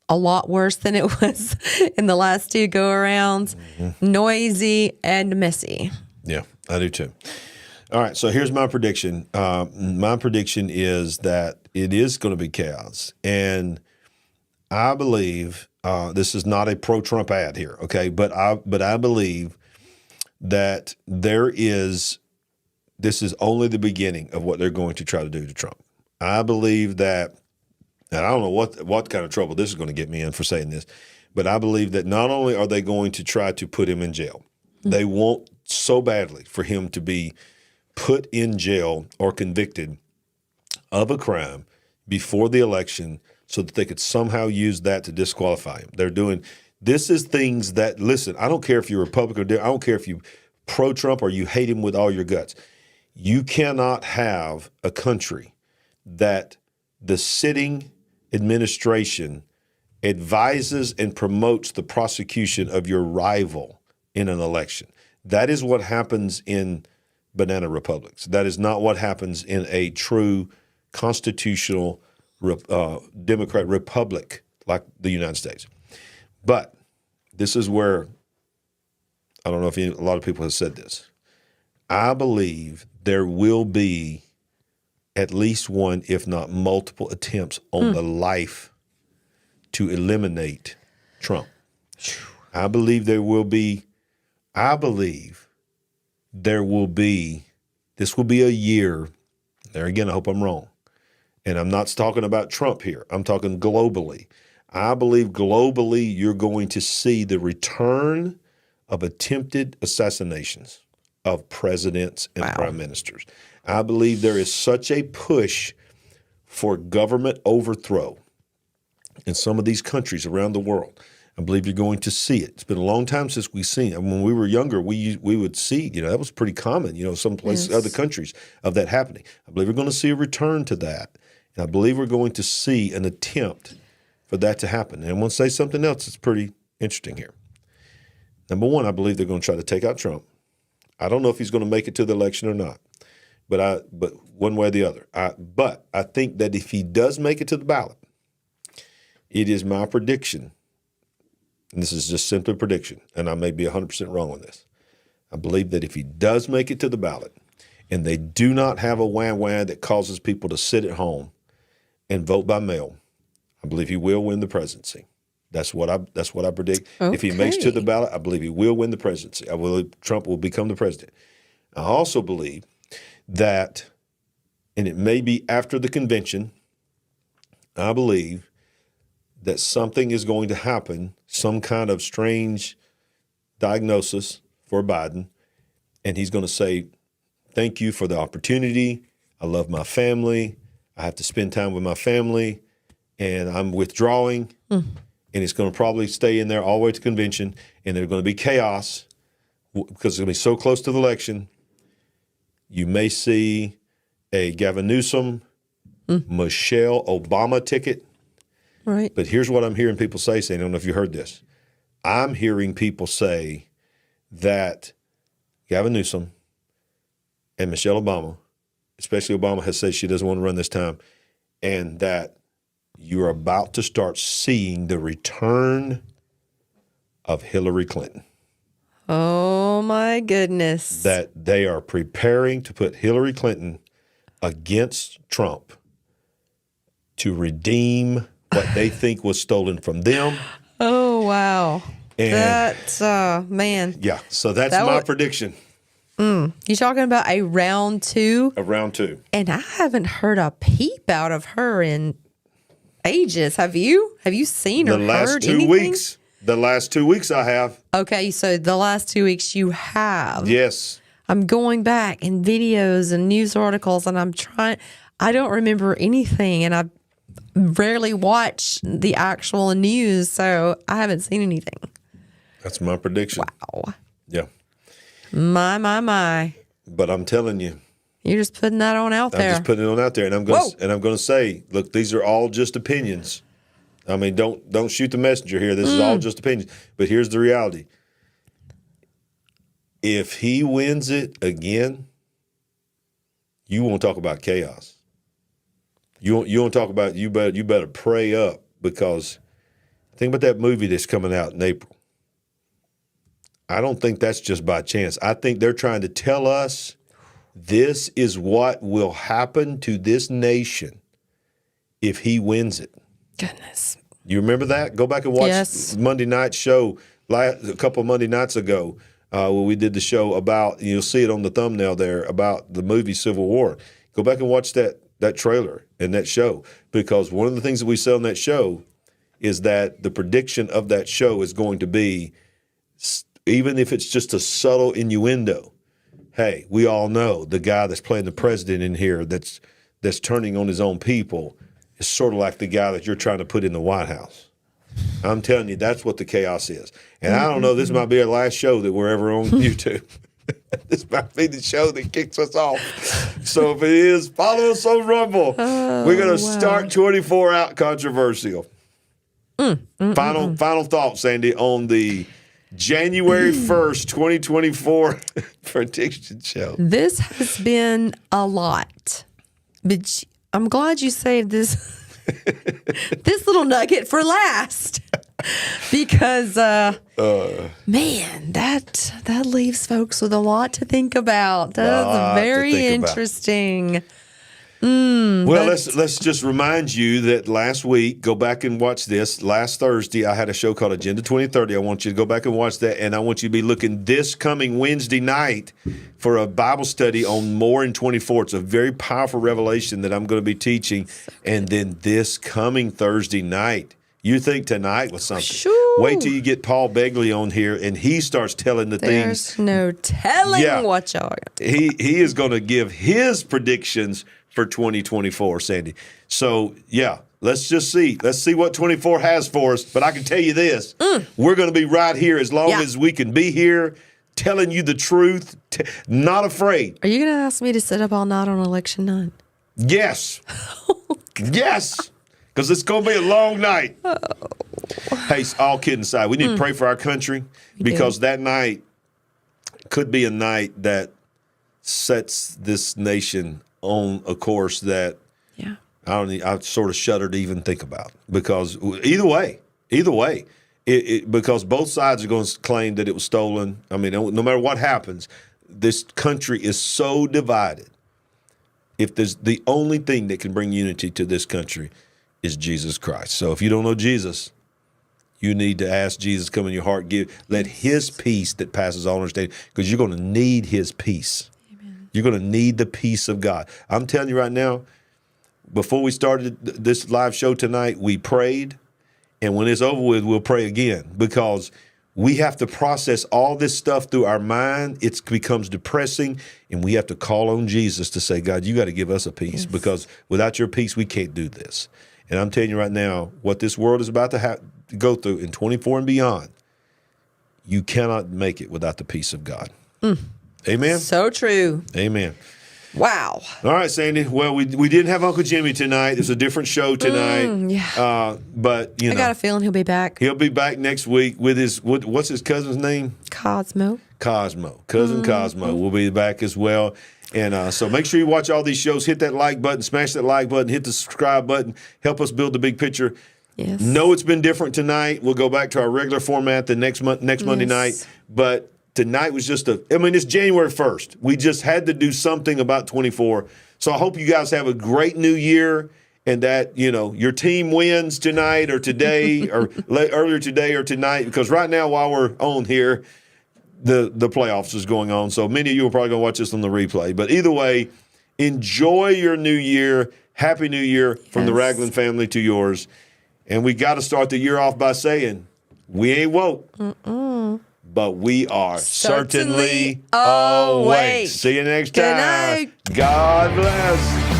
a lot worse than it was in the last two go-arounds. Noisy and messy.
Yeah, I do too. All right, so here's my prediction. My prediction is that it is going to be chaos. And I believe, this is not a pro-Trump ad here, okay? But I believe that this is only the beginning of what they're going to try to do to Trump. I believe that, and I don't know what kind of trouble this is going to get me in for saying this, but I believe that not only are they going to try to put him in jail, they want so badly for him to be put in jail or convicted of a crime before the election so that they could somehow use that to disqualify him. This is things that, listen, I don't care if you're Republican or I don't care if you pro-Trump or you hate him with all your guts. You cannot have a country that the sitting administration advises and promotes the prosecution of your rival in an election. That is what happens in banana republics. That is not what happens in a true constitutional democrat republic like the United States. But this is where, I don't know if a lot of people have said this. I believe there will be at least one, if not multiple attempts on the life to eliminate Trump. I believe this will be, this will be a year, there again, I hope I'm wrong, and I'm not talking about Trump here, I'm talking globally. I believe globally you're going to see the return of attempted assassinations of presidents and prime ministers. I believe there is such a push for government overthrow in some of these countries around the world. I believe you're going to see it. It's been a long time since we've seen it. When we were younger, we would see, that was pretty common, some places, other countries of that happening. I believe we're going to see a return to that. And I believe we're going to see an attempt for that to happen. And I want to say something else that's pretty interesting here. Number one, I believe they're going to try to take out Trump. I don't know if he's going to make it to the election or not, but one way or the other. But I think that if he does make it to the ballot, it is my prediction, and this is just simply a prediction, and I may be 100% wrong on this. I believe that if he does make it to the ballot and they do not have a wham-wham that causes people to sit at home and vote by mail, I believe he will win the presidency. That's what I predict. Okay. If he makes it to the ballot, I believe he will win the presidency. I believe Trump will become the president. I also believe that, and it may be after the convention, I believe that something is going to happen, some kind of strange diagnosis for Biden, and he's going to say, thank you for the opportunity. I love my family. I have to spend time with my family. And I'm withdrawing, and it's going to probably stay in there all the way to convention, and there's going to be chaos because it's going to be so close to the election. You may see a Gavin Newsom, Michelle Obama ticket.
Right.
But here's what I'm hearing people say, I don't know if you heard this. I'm hearing people say that Gavin Newsom and Michelle Obama, especially Obama, has said she doesn't want to run this time, and that you're about to start seeing the return of Hillary Clinton.
Oh, my goodness.
That they are preparing to put Hillary Clinton against Trump to redeem what they think was stolen from them.
Oh, wow.
And
that's, man.
Yeah, so that's my prediction.
You talking about a round 2?
A round 2.
And I haven't heard a peep out of her in ages. Have you? Have you seen or heard anything?
The last 2 weeks I have.
Okay, so the last 2 weeks you have.
Yes.
I'm going back in videos and news articles, and I don't remember anything, and I rarely watch the actual news, so I haven't seen anything.
That's my prediction.
Wow.
Yeah.
My.
But I'm telling you.
You're just putting that on out there.
I'm just putting it on out there, and I'm going to say, look, these are all just opinions. I mean, don't shoot the messenger here. This is all just opinions. But here's the reality. If he wins it again, you won't talk about chaos. You won't talk about you better pray up, because think about that movie that's coming out in April. I don't think that's just by chance. I think they're trying to tell us this is what will happen to this nation if he wins it.
Goodness.
You remember that? Go back and watch Monday night show a couple of Monday nights ago when we did the show about, you'll see it on the thumbnail there, about the movie Civil War. Go back and watch that trailer and that show, because one of the things that we said on that show is that the prediction of that show is going to be, even if it's just a subtle innuendo, hey, we all know the guy that's playing the president in here that's turning on his own people is sort of like the guy that you're trying to put in the White House. I'm telling you, that's what the chaos is. And I don't know, this might be our last show that we're ever on YouTube. This might be the show that kicks us off. So if it is, follow us on Rumble. We're going to start 24 out controversial. Final thoughts, Sandy, on the January 1st, 2024 prediction show.
This has been a lot, but I'm glad you saved this this little nugget for last, because man, that leaves folks with a lot to think about. That's very interesting.
Well, let's just remind you that last week, go back and watch this. Last Thursday, I had a show called Agenda 2030. I want you to go back and watch that, and I want you to be looking this coming Wednesday night for a Bible study on more in 24. It's a very powerful revelation that I'm going to be teaching. And then this coming Thursday night, you think tonight was something.
Sure.
Wait till you get Paul Begley on here, and he starts telling the things.
There's no telling what y'all are.
He is going to give his predictions for 2024, Sandy. So, yeah, let's just see. Let's see what 24 has for us. But I can tell you this. We're going to be right here as long as we can be here, telling you the truth, not afraid.
Are you going to ask me to sit up all night on election night?
Yes. Yes. Because it's going to be a long night. Hey, all kidding aside, we need to pray for our country, because that night could be a night that sets this nation on a course that I sort of shudder to even think about, because either way, because both sides are going to claim that it was stolen. I mean, no matter what happens, this country is so divided. If there's the only thing that can bring unity to this country is Jesus Christ. So if you don't know Jesus, you need to ask Jesus to come in your heart. Let his peace that passes all understanding, because you're going to need his peace. You're going to need the peace of God. I'm telling you right now, before we started this live show tonight, we prayed. And when it's over with, we'll pray again, because we have to process all this stuff through our mind. It becomes depressing, and we have to call on Jesus to say, God, you got to give us a peace, because without your peace, we can't do this. And I'm telling you right now, what this world is about to go through in 24 and beyond, you cannot make it without the peace of God. Amen?
So true.
Amen.
Wow.
All right, Sandy. Well, we didn't have Uncle Jimmy tonight. It's a different show tonight. But, you know.
I got a feeling he'll be back.
He'll be back next week with his, what's his cousin's name?
Cosmo.
Cosmo. Cousin Cosmo will be back as well. And so make sure you watch all these shows. Hit that like button, smash that like button, hit the subscribe button. Help us build the big picture.
Yes.
Know it's been different tonight. We'll go back to our regular format the next Monday night. But tonight was just it's January 1st. We just had to do something about 24. So I hope you guys have a great new year and that, your team wins tonight or today or earlier today or tonight. Because right now, while we're on here, the playoffs is going on. So many of you are probably going to watch this on the replay. But either way, enjoy your new year. Happy New Year from the Ragland family to yours. And we got to start the year off by saying, we ain't woke, but we are certainly awake. See you next time.
Good night.
God bless.